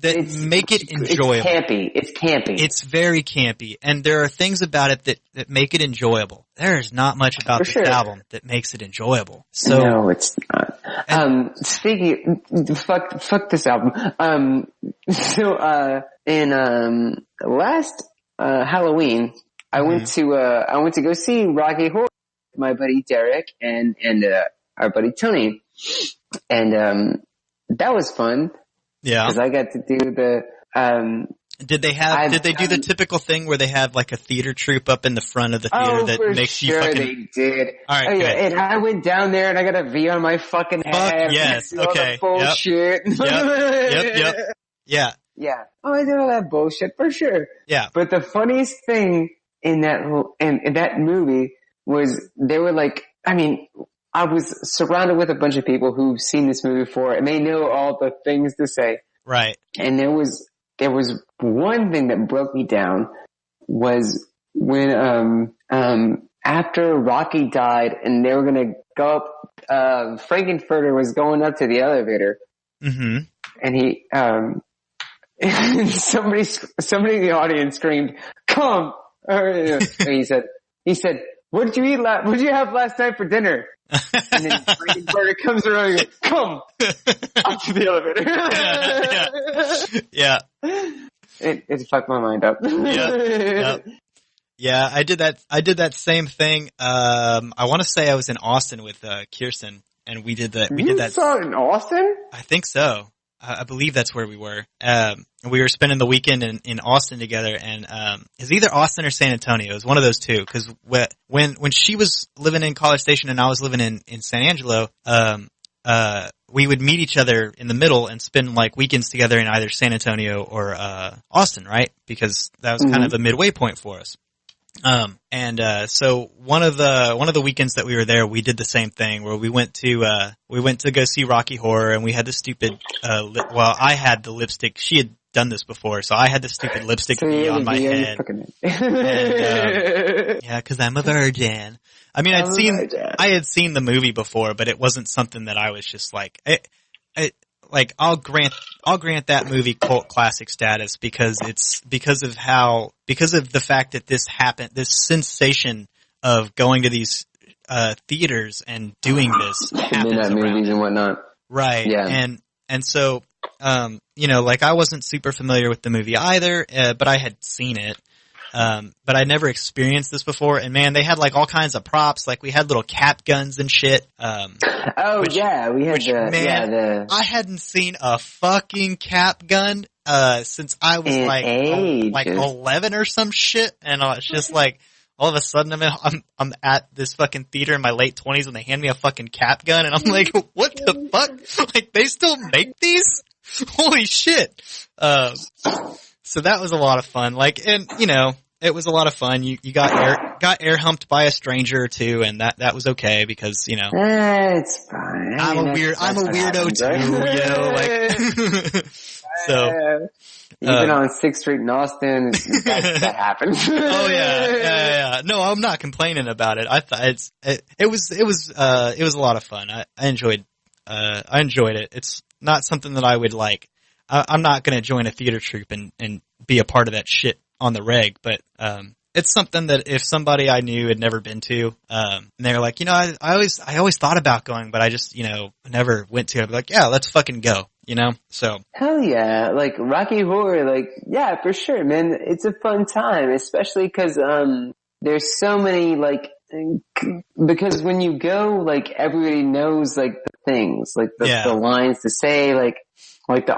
make it enjoyable. It's campy. It's very campy, and there are things about it that make it enjoyable. There's not much about this album that makes it enjoyable. So no, it's not. Fuck this album. In last Halloween, I went to go see Rocky Horror with my buddy Derek and our buddy Tony, and that was fun. Yeah, because I got to do the. Did they do the typical thing where they have like a theater troupe up in the front of the theater that makes you fucking... they did. All right, good. And I went down there and I got a V on my fucking head. Yes, okay. Bullshit. Yep. Yeah. Yeah. Oh, I did all that bullshit for sure. Yeah. But the funniest thing in that movie was they were like, I mean, I was surrounded with a bunch of people who've seen this movie before and they know all the things to say. Right. And there was one thing that broke me down was when, after Rocky died and they were going to go up, Frankenfurter was going up to the elevator. Mm-hmm. And he, somebody in the audience screamed, "Come!" And he said, He said, what did you have last night for dinner? And then Frankenberger comes around and goes, come up to the elevator. Yeah. It fucked my mind up. Yep. Yeah, I did that same thing. I want to say I was in Austin with Kirsten, and we did that. You saw it in Austin? I think so. I believe that's where we were. We were spending the weekend in Austin together, and it was either Austin or San Antonio. It was one of those two. Because when she was living in College Station and I was living in San Angelo, we would meet each other in the middle and spend like weekends together in either San Antonio or Austin, right? Because that was kind of a midway point for us. So one of the weekends that we were there, we did the same thing where we went to go see Rocky Horror, and we had the stupid, I had the lipstick. She had done this before, so I had the stupid lipstick on my head. And, yeah, cause I'm a virgin. I mean, I had seen the movie before, but it wasn't something that I was just like, I'll grant that movie cult classic status because of the fact that this happened, this sensation of going to these theaters and doing this happens midnight movies and whatnot. Right. Yeah. And so like I wasn't super familiar with the movie either, but I had seen it. But I never experienced this before, and man, they had like all kinds of props, like we had little cap guns and shit. We had I hadn't seen a fucking cap gun, since I was like 11 or some shit, and it's just like, all of a sudden I'm at this fucking theater in my late 20s and they hand me a fucking cap gun, and I'm like, what the fuck? Like, they still make these? Holy shit. So that was a lot of fun. Like, and it was a lot of fun. You got air humped by a stranger or two, and that was okay because it's fine. I'm a weirdo too. Like so. You've been on 6th Street in Austin. That happened. Oh yeah. No, I'm not complaining about it. I thought it was a lot of fun. I enjoyed it. It's not something that I would like. I'm not going to join a theater troupe and be a part of that shit on the reg, but it's something that if somebody I knew had never been to, and they were like, I always thought about going, but I just, never went to it. I'd be like, yeah, let's fucking go, so. Hell yeah. Like Rocky Horror, like, yeah, for sure, man. It's a fun time, especially cause, there's so many, like, because when you go, like, everybody knows, like, the things, like, the lines to say, like the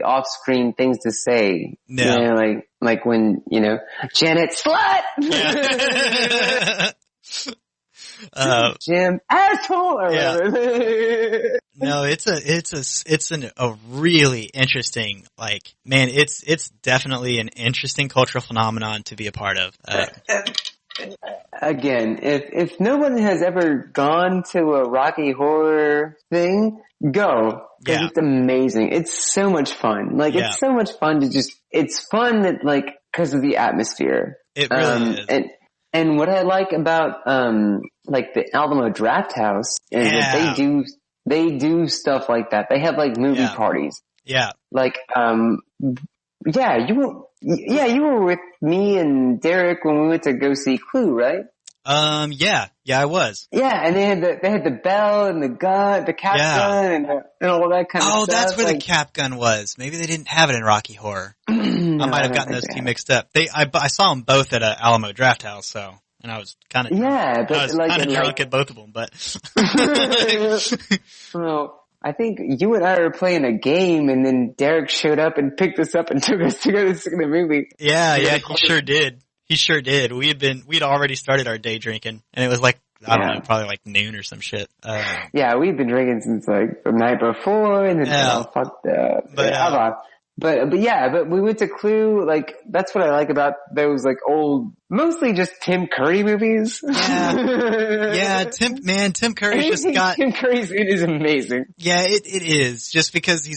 off-screen things to say. Yeah. Like when, Janet slut! Yeah. Jim asshole! Or whatever. No, it's a really interesting, like, man, it's definitely an interesting cultural phenomenon to be a part of. Again, if no one has ever gone to a Rocky Horror thing, go. Cause it's amazing. It's so much fun. Like, it's so much fun to it's fun that, like, cause of the atmosphere. It really is. And what I like about, like the Alamo Draft House is that they do stuff like that. They have like movie parties. Yeah. Like, you were with me and Derek when we went to go see Clue, right? Yeah, I was. Yeah, and they had the bell and the gun, the cap gun, and all that kind of stuff. Oh, that's where the cap gun was. Maybe they didn't have it in Rocky Horror. I might have gotten those two mixed up. I saw them both at Alamo Draft House, so, and I was kind of drunk at both of them, but. Well, I think you and I were playing a game, and then Derek showed up and picked us up and took us to go to the movie. Yeah, he sure did. He sure did. We'd already started our day drinking, and it was like, I don't know, probably like noon or some shit. Yeah, we've been drinking since like the night before, and then all fucked up. But we went to Clue. Like, that's what I like about those like old, mostly just Tim Curry movies. Yeah, Tim Curry just got. Tim Curry's in is amazing. Yeah, it is just because he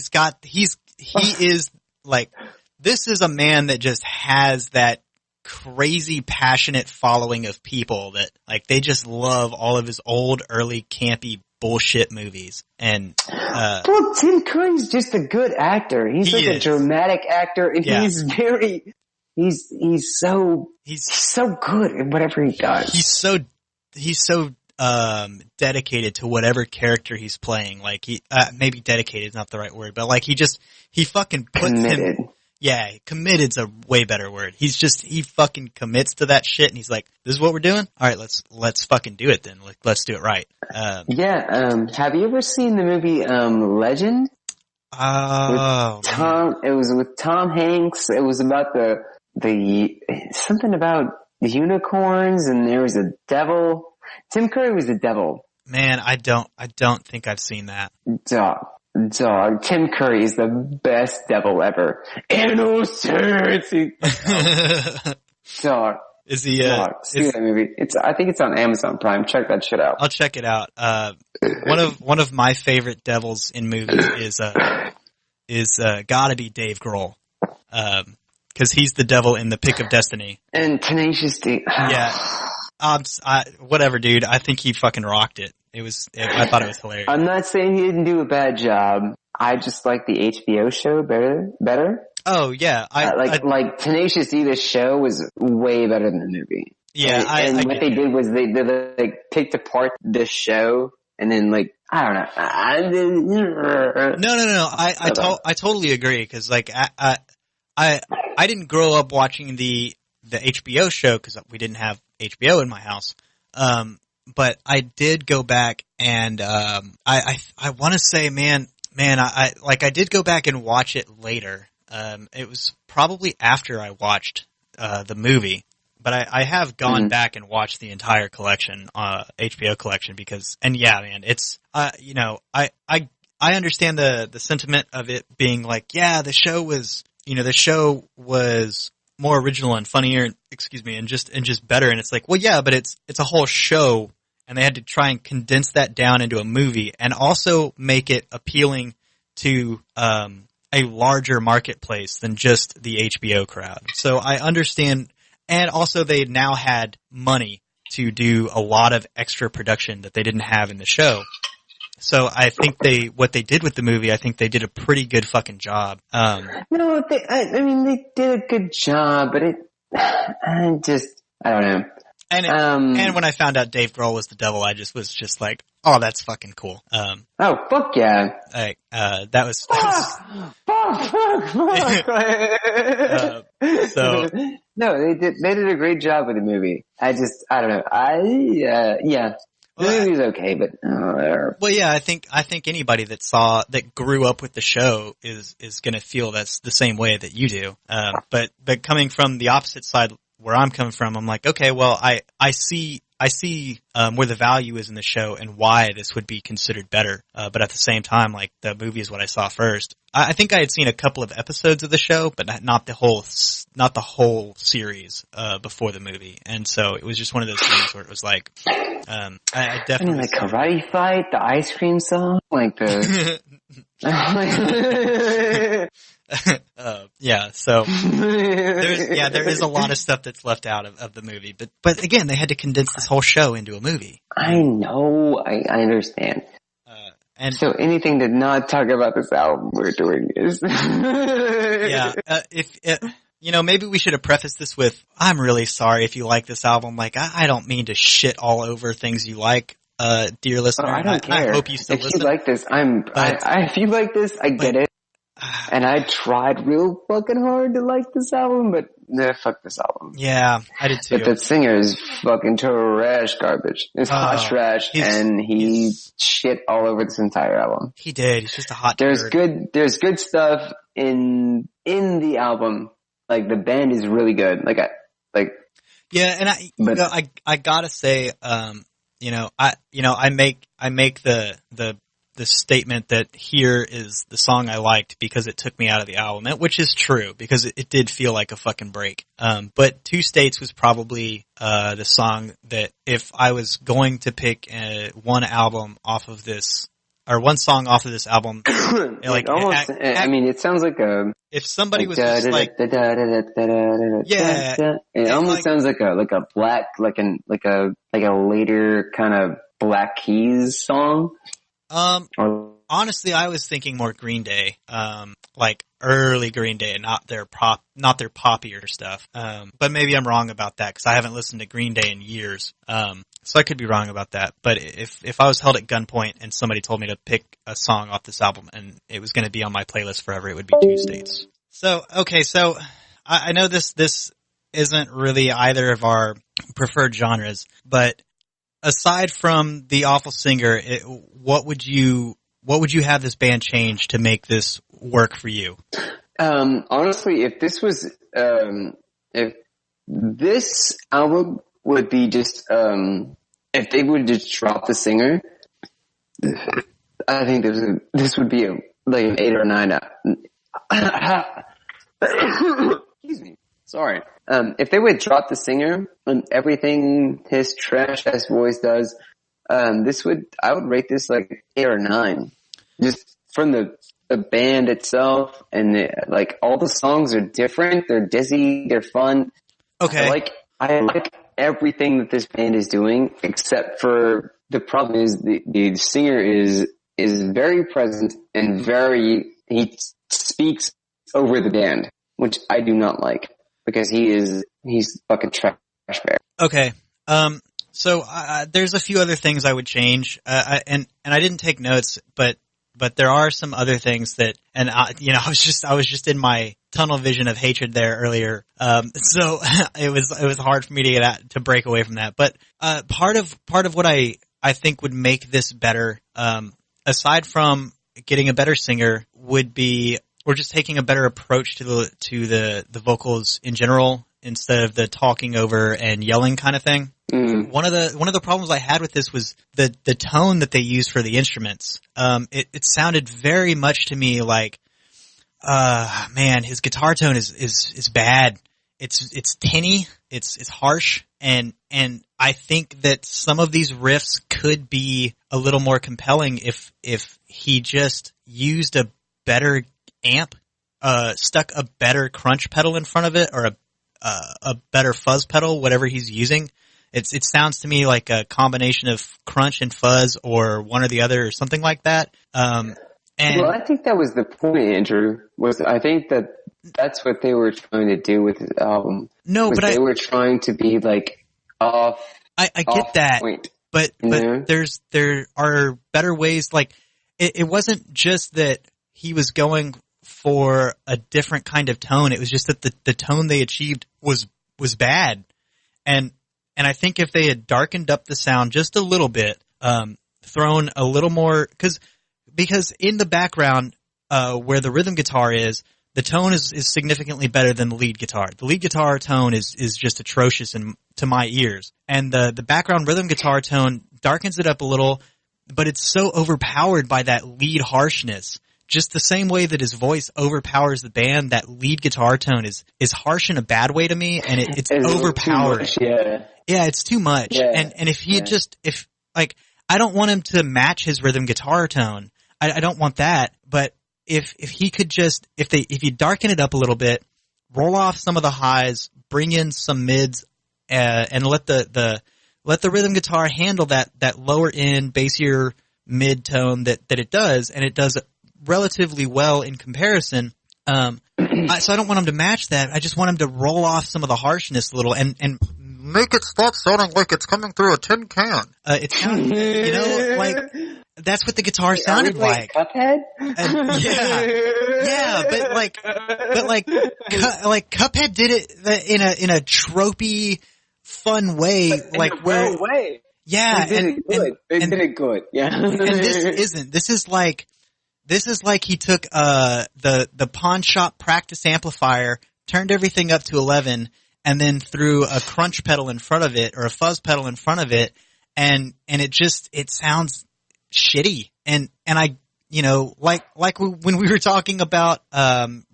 is like, this is a man that just has that crazy passionate following of people that like they just love all of his old early campy bullshit movies. And Tim Curry's just a good actor. He's a dramatic actor, and he's very He's so good at whatever he does. He's so dedicated to whatever character he's playing. Like maybe dedicated is not the right word, but like he fucking puts committed. Yeah, committed's a way better word. He fucking commits to that shit and he's like, this is what we're doing? Alright, let's fucking do it then. Like, let's do it right. Have you ever seen the movie, Legend? Oh, It was with Tom Hanks. It was about something about unicorns and there was a devil. Tim Curry was the devil. Man, I don't think I've seen that. Dog. Tim Curry is the best devil ever. Innocence. Dog. Is he, see that movie. I think it's on Amazon Prime. Check that shit out. I'll check it out. One of my favorite devils in movies is gotta be Dave Grohl. Cause he's the devil in The Pick of Destiny. And Tenacious D. Yeah. Whatever, dude. I think he fucking rocked it. I thought it was hilarious. I'm not saying he didn't do a bad job. I just like the HBO show better. Oh yeah, like Tenacious D. The show was way better than the movie. Yeah, and what they did was they like picked apart the show and then like I don't know. No. I totally agree because like I didn't grow up watching the HBO show because we didn't have HBO in my house. But I did go back and I want to say, man, I did go back and watch it later. It was probably after I watched the movie, but I have gone back and watched the entire collection, HBO collection, because yeah, man, it's I understand the sentiment of it being like, yeah, the show was more original and funnier, and just better. And it's like, well, yeah, but it's a whole show, and they had to try and condense that down into a movie, and also make it appealing to a larger marketplace than just the HBO crowd. So I understand, and also they now had money to do a lot of extra production that they didn't have in the show. So I think what they did with the movie, I think they did a pretty good fucking job. No, they did a good job, but I don't know. And when I found out Dave Grohl was the devil, I was just like, oh, that's fucking cool. Oh, fuck yeah. That was so. No, they did a great job with the movie. I don't know. Yeah. The movie's okay, but well, yeah, I think anybody that grew up with the show is gonna feel that's the same way that you do. But coming from the opposite side where I'm coming from, I'm like, okay, well, I see where the value is in the show and why this would be considered better. But at the same time, like, the movie is what I saw first. I think I had seen a couple of episodes of the show, but not the whole series before the movie. And so it was just one of those things where it was like, I definitely like Karate Fight, the ice cream song, like the. Yeah, so there is a lot of stuff that's left out of the movie, but again, they had to condense this whole show into a movie. I know, I understand. And so anything to not talk about this album we're doing is maybe we should have prefaced this with, I'm really sorry if you like this album. Like, I don't mean to shit all over things you like, dear listener. I don't care. I hope you still listen. If you like this, if you like this, I get it. And I tried real fucking hard to like this album, but fuck this album. Yeah, I did too. But the singer is fucking trash garbage. It's hot trash, and he shit all over this entire album. He did. He's just a hot nerd. There's good stuff in the album. Like, the band is really good. Yeah, and I gotta say, I make the statement that Here is the song I liked because it took me out of the album, which is true because it did feel like a fucking break. But Two States was probably the song that if I was going to pick one song off of this album, like almost. It sounds like a. If somebody was just like, yeah, it almost sounds like a black, like a later kind of Black Keys song. Honestly, I was thinking more Green Day, like early Green Day and not their poppier stuff. But maybe I'm wrong about that because I haven't listened to Green Day in years. So I could be wrong about that. But if I was held at gunpoint and somebody told me to pick a song off this album and it was going to be on my playlist forever, it would be Two States. So, okay, so I know this isn't really either of our preferred genres, but aside from the awful singer, what would you have this band change to make this work for you? Honestly, if this album would be just, if they would just drop the singer, I think this would be like an 8 or 9 out. Excuse me. Sorry. If they would drop the singer and everything his trash ass voice does, I would rate this like 8 or 9. Just from the band itself, and like all the songs are different. They're dizzy. They're fun. Okay. I like everything that this band is doing, except for the problem is the singer is very present and he speaks over the band, which I do not like because he's fucking trash bear. Okay. So there's a few other things I would change, and I didn't take notes, but there are some other things that, and I was just in my tunnel vision of hatred there earlier. So it was hard for me to break away from that. But part of what I think would make this better, aside from getting a better singer, would be or just taking a better approach to the vocals in general instead of the talking over and yelling kind of thing. Mm. One of the problems I had with this was the tone that they used for the instruments. It sounded very much to me like, man, his guitar tone is bad. It's tinny. It's harsh. And I think that some of these riffs could be a little more compelling if he just used a better amp, stuck a better crunch pedal in front of it, or a better fuzz pedal, whatever he's using. It sounds to me like a combination of crunch and fuzz, or one or the other, or something like that. Well, I think that was the point, Andrew. I think that's what they were trying to do with this album. No, but they were trying to be like off. I get that, point, but there are better ways. Like it wasn't just that he was going for a different kind of tone. It was just that the tone they achieved was bad, and I think if they had darkened up the sound just a little bit, thrown a little more, because in the background, where the rhythm guitar is, the tone is significantly better than the lead guitar. The lead guitar tone is just atrocious to my ears. And the background rhythm guitar tone darkens it up a little, but it's so overpowered by that lead harshness. Just the same way that his voice overpowers the band, that lead guitar tone is harsh in a bad way to me, and it's overpowered. Much, yeah. Yeah, it's too much. Yeah. And if he had I don't want him to match his rhythm guitar tone. I don't want that, but if he could just, if you darken it up a little bit, roll off some of the highs, bring in some mids, and let the rhythm guitar handle that lower end, bassier mid tone that it does, and it does relatively well in comparison. So I don't want him to match that. I just want him to roll off some of the harshness a little and make it stop sounding like it's coming through a tin can. It sounds, like that's what the guitar sounded like. Cuphead? Yeah, but Cuphead did it in a tropey, fun way, way. Yeah, they did it good. Yeah, and this isn't. This is like he took the pawn shop practice amplifier, turned everything up to 11, and then threw a crunch pedal in front of it or a fuzz pedal in front of it, and it sounds shitty. And I, like when we were talking about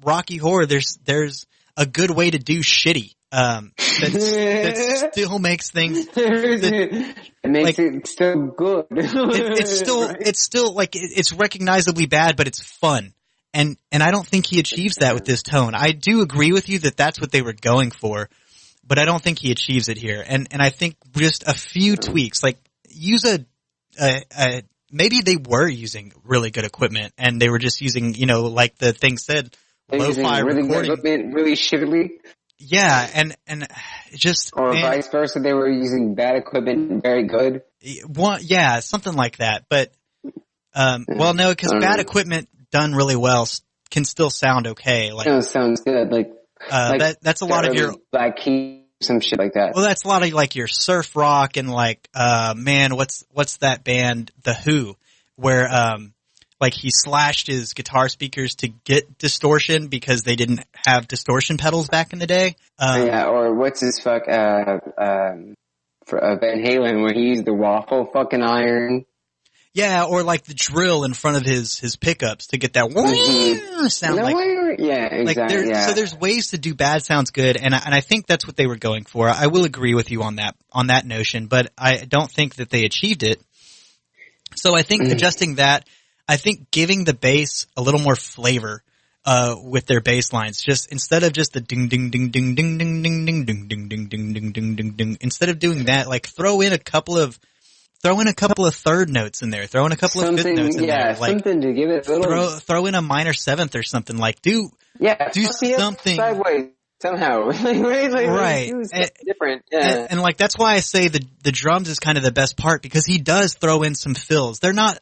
Rocky Horror, there's a good way to do shitty. That still makes things. It makes it still good. It's still like it's recognizably bad, but it's fun. And I don't think he achieves that with this tone. I do agree with you that that's what they were going for, but I don't think he achieves it here. And I think just a few tweaks, like use maybe they were using really good equipment and they were just using, like the thing said, lo-fi recording. Really shittily. Yeah, and just or vice versa, they were using bad equipment, very good. Yeah, something like that. But well, no, because bad equipment done really well can still sound okay. Like, it sounds good. Like that's a lot of your Black Keys, some shit like that. Well, that's a lot of like your surf rock and like man, what's that band, The Who, where like he slashed his guitar speakers to get distortion because they didn't have distortion pedals back in the day. Yeah, or what's his fuck, for Van Halen, where he used the waffle fucking iron. Yeah, or like the drill in front of his pickups to get that sound. Yeah, exactly. Like so there's ways to do bad sounds good, and I think that's what they were going for. I will agree with you on that notion, but I don't think that they achieved it. So I think adjusting that, I think giving the bass a little more flavor with their bass lines, just instead of just the ding ding ding ding ding ding ding ding ding ding ding ding ding ding ding ding, instead of doing that, like throw in a couple of third notes in there, throw in a couple of fifth notes in there, like something to give it a little. Throw in a minor seventh or something, like do something sideways somehow, right? Different, yeah. And like that's why I say the drums is kind of the best part, because he does throw in some fills. They're not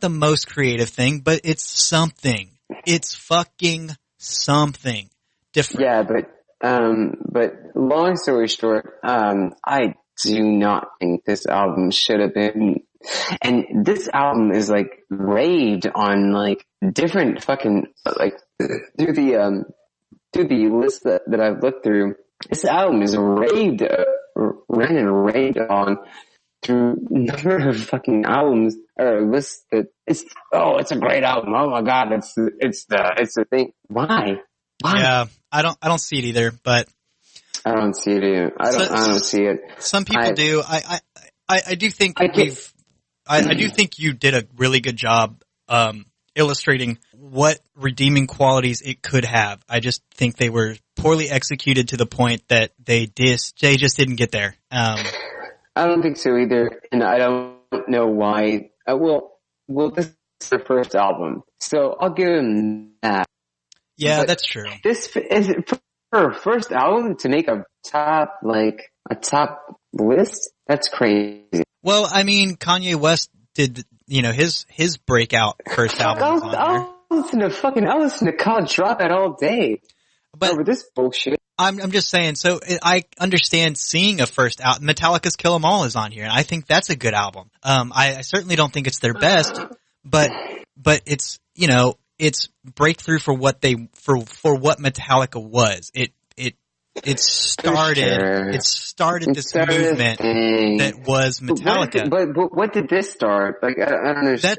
the most creative thing, but it's something. It's fucking something different. Yeah, but long story short, I do not think this album should have been, and this album is like raved on like different fucking, like through the list that I've looked through. This album is raved on through a number of fucking albums or lists that it's a great album. Oh my god, it's the thing. Why? Yeah, I don't see it either, but I don't see it either. I don't see it. Some people do. I do think I do think you did a really good job illustrating what redeeming qualities it could have. I just think they were poorly executed to the point that they just didn't get there. I don't think so either, and I don't know why. Well, this is their first album, so I'll give them that. Yeah, but that's true. This is for a first album to make a top list. That's crazy. Well, I mean, Kanye West did, his breakout first album was on there. I'll listen to College Dropout all day. But over this bullshit. I'm just saying, so I understand seeing a first album. Metallica's Kill 'Em All is on here, and I think that's a good album. I certainly don't think it's their best, but it's, it's breakthrough for what what Metallica was. It started this movement that was Metallica. But what did this start? Like, I don't understand.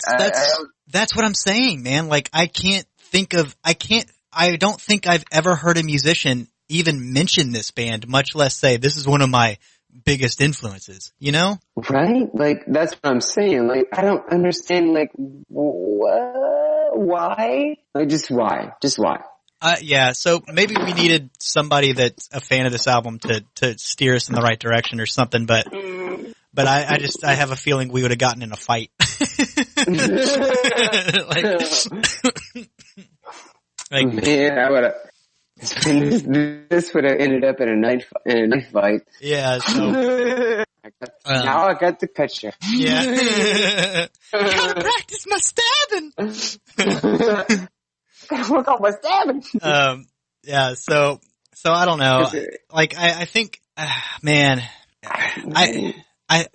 That's what I'm saying, man. Like, I don't think I've ever heard a musician even mention this band, much less say this is one of my biggest influences, Right? Like, that's what I'm saying. Like, I don't understand, like, why? Like, just why? Just why? Yeah, so maybe we needed somebody that's a fan of this album to steer us in the right direction or something, but I have a feeling we would have gotten in a fight. like man, I would have. This would have ended up in a knife fight. Yeah. So now I got the picture. Yeah. Gotta practice my stabbing. Gotta work on my stabbing. Yeah. So I don't know. Like I think, man,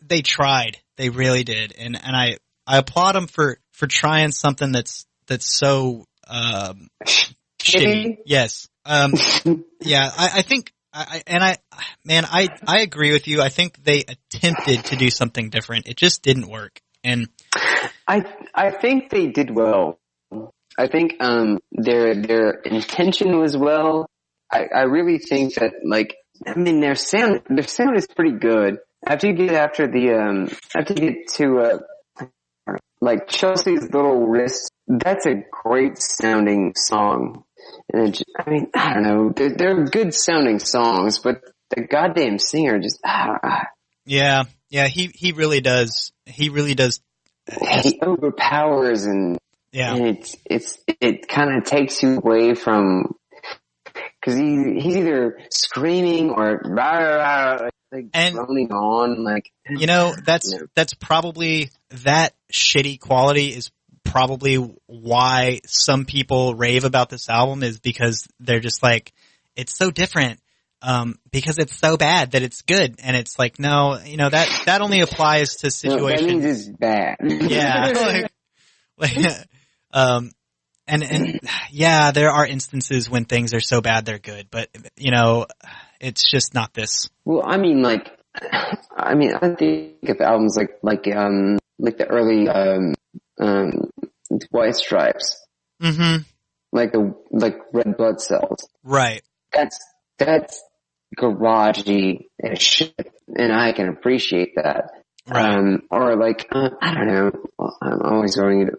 they tried. They really did, and I applaud them for trying something that's so shitty. Yes. Yeah, I think, I agree with you. I think they attempted to do something different. It just didn't work. And I think they did well. I think, their intention was well. I really think that, like, I mean, their sound is pretty good. After you get to, like, Chelsea's Little Wrist, that's a great sounding song. And I mean, I don't know, they're good sounding songs, but the goddamn singer just, Yeah, he really does. He really does. He overpowers and Yeah. And it kind of takes you away from, cause he's either screaming or rah, rah, rah, like And- droning on, like, that's probably, that shitty quality is probably why some people rave about this album, is because they're just like, it's so different, because it's so bad that it's good. And it's like, no, that only applies to situations. No, that means it's bad. Yeah. And yeah, there are instances when things are so bad they're good, but it's just not this. Well, I think of albums like the early White Stripes, Mm-hmm. like Red Blood Cells. Right. That's garagey as shit, and I can appreciate that. Right. Or like I don't know, I'm always going to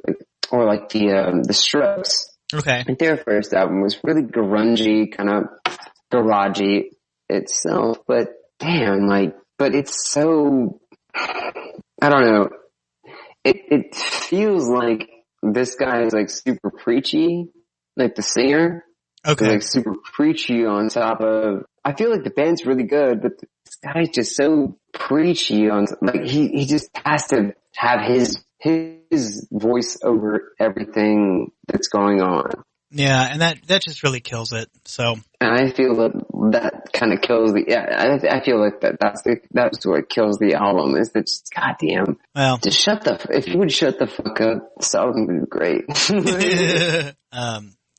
or like the Strokes. Okay. Like their first album was really grungy, kind of garagey itself, but damn, but it's so, I don't know, it feels like this guy is like super preachy, like the singer. Okay. Like super preachy on top of, I feel like the band's really good, but this guy's just so preachy on, like he just has to have his voice over everything that's going on. Yeah, and that just really kills it. So. And I feel that kind of kills I feel like that's what kills the album, is that just, goddamn. Well. Just if you would shut the fuck up, this album would be great.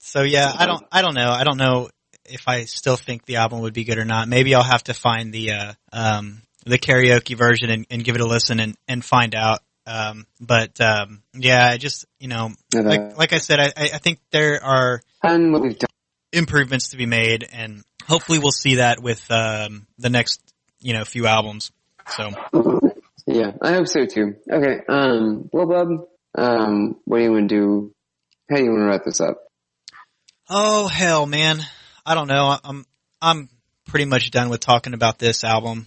So yeah, I don't know. I don't know if I still think the album would be good or not. Maybe I'll have to find the karaoke version and give it a listen and find out. But yeah, I just, like I said, I think there are improvements to be made, and hopefully we'll see that with the next, few albums. So. Yeah, I hope so too. Okay, well, Bob, what do you want to do? How do you want to wrap this up? Oh hell, man! I don't know. I'm pretty much done with talking about this album.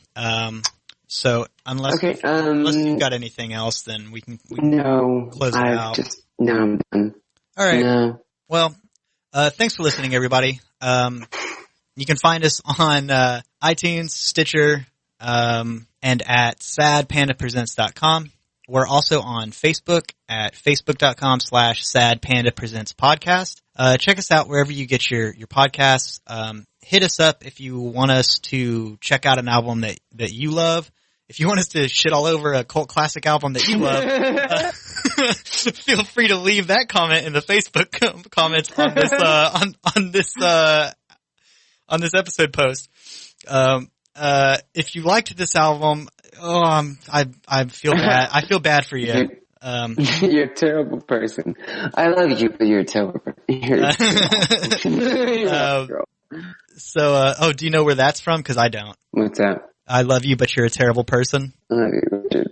So unless you've got anything else, then we can close it out. I'm done. All right. No. Well, thanks for listening, everybody. You can find us on iTunes, Stitcher, and at sadpandapresents.com. We're also on Facebook at facebook.com/sadpandapresentspodcast. Check us out wherever you get your podcasts. Hit us up if you want us to check out an album that you love. If you want us to shit all over a cult classic album that you love, feel free to leave that comment in the Facebook comments on this episode post. If you liked this album, I feel bad. I feel bad for you. You're a terrible person. I love you, but you're a terrible person. Do you know where that's from? Because I don't. What's that? I love you, but you're a terrible person. I love you, Richard.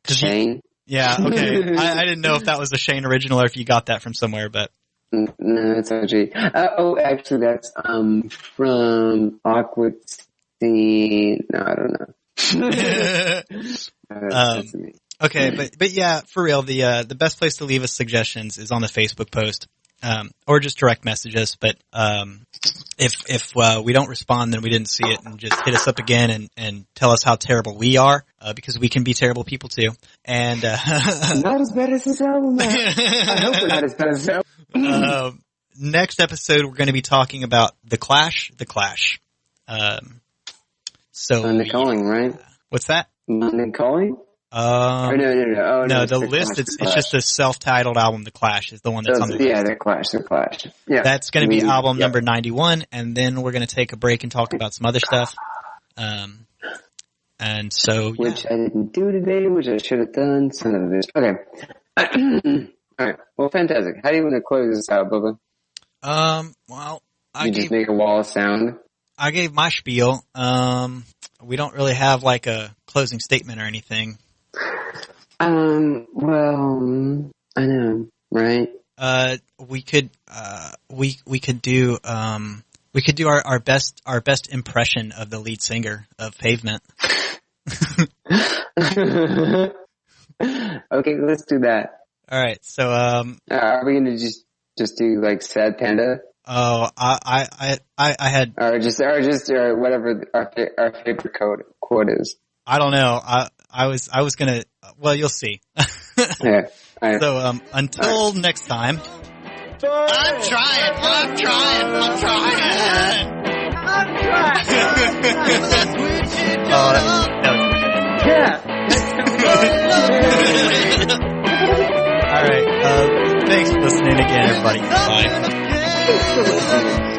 Shane? Yeah, okay. I didn't know if that was a Shane original or if you got that from somewhere, but. No, it's actually. Actually, that's from Awkward Scene. No, I don't know. Okay, but yeah, for real, the best place to leave us suggestions is on the Facebook post, or just direct message us. But if we don't respond, then we didn't see it, and just hit us up again and tell us how terrible we are, because we can be terrible people too. And not as bad as this album. I hope we're not as bad as this album. Next episode, we're going to be talking about The Clash. London Calling, right? What's that? London Calling? No. Oh, no, the list, it's just a self-titled album, The Clash, is the one that's on the list. Yeah, The Clash. Yeah. That's going to be album number 91, and then we're going to take a break and talk about some other stuff. And so, yeah. Which I didn't do today, which I should have done. Son of a bitch. Okay. Alright. Well, fantastic. How do you want to close this out, Bubba? Well, just make a wall of sound? I gave my spiel. We don't really have like a closing statement or anything. Well, I know, right? We could do our best impression of the lead singer of Pavement. Okay, let's do that. All right. So, are we gonna just do like Sad Panda? oh, I had, Or just whatever our favorite quote is. I don't know. I was gonna, well, you'll see. Yeah. All right. So, until next time. I'm trying. Oh, that was Yeah. all right. Thanks for listening again, everybody. Bye. Thanks for listening.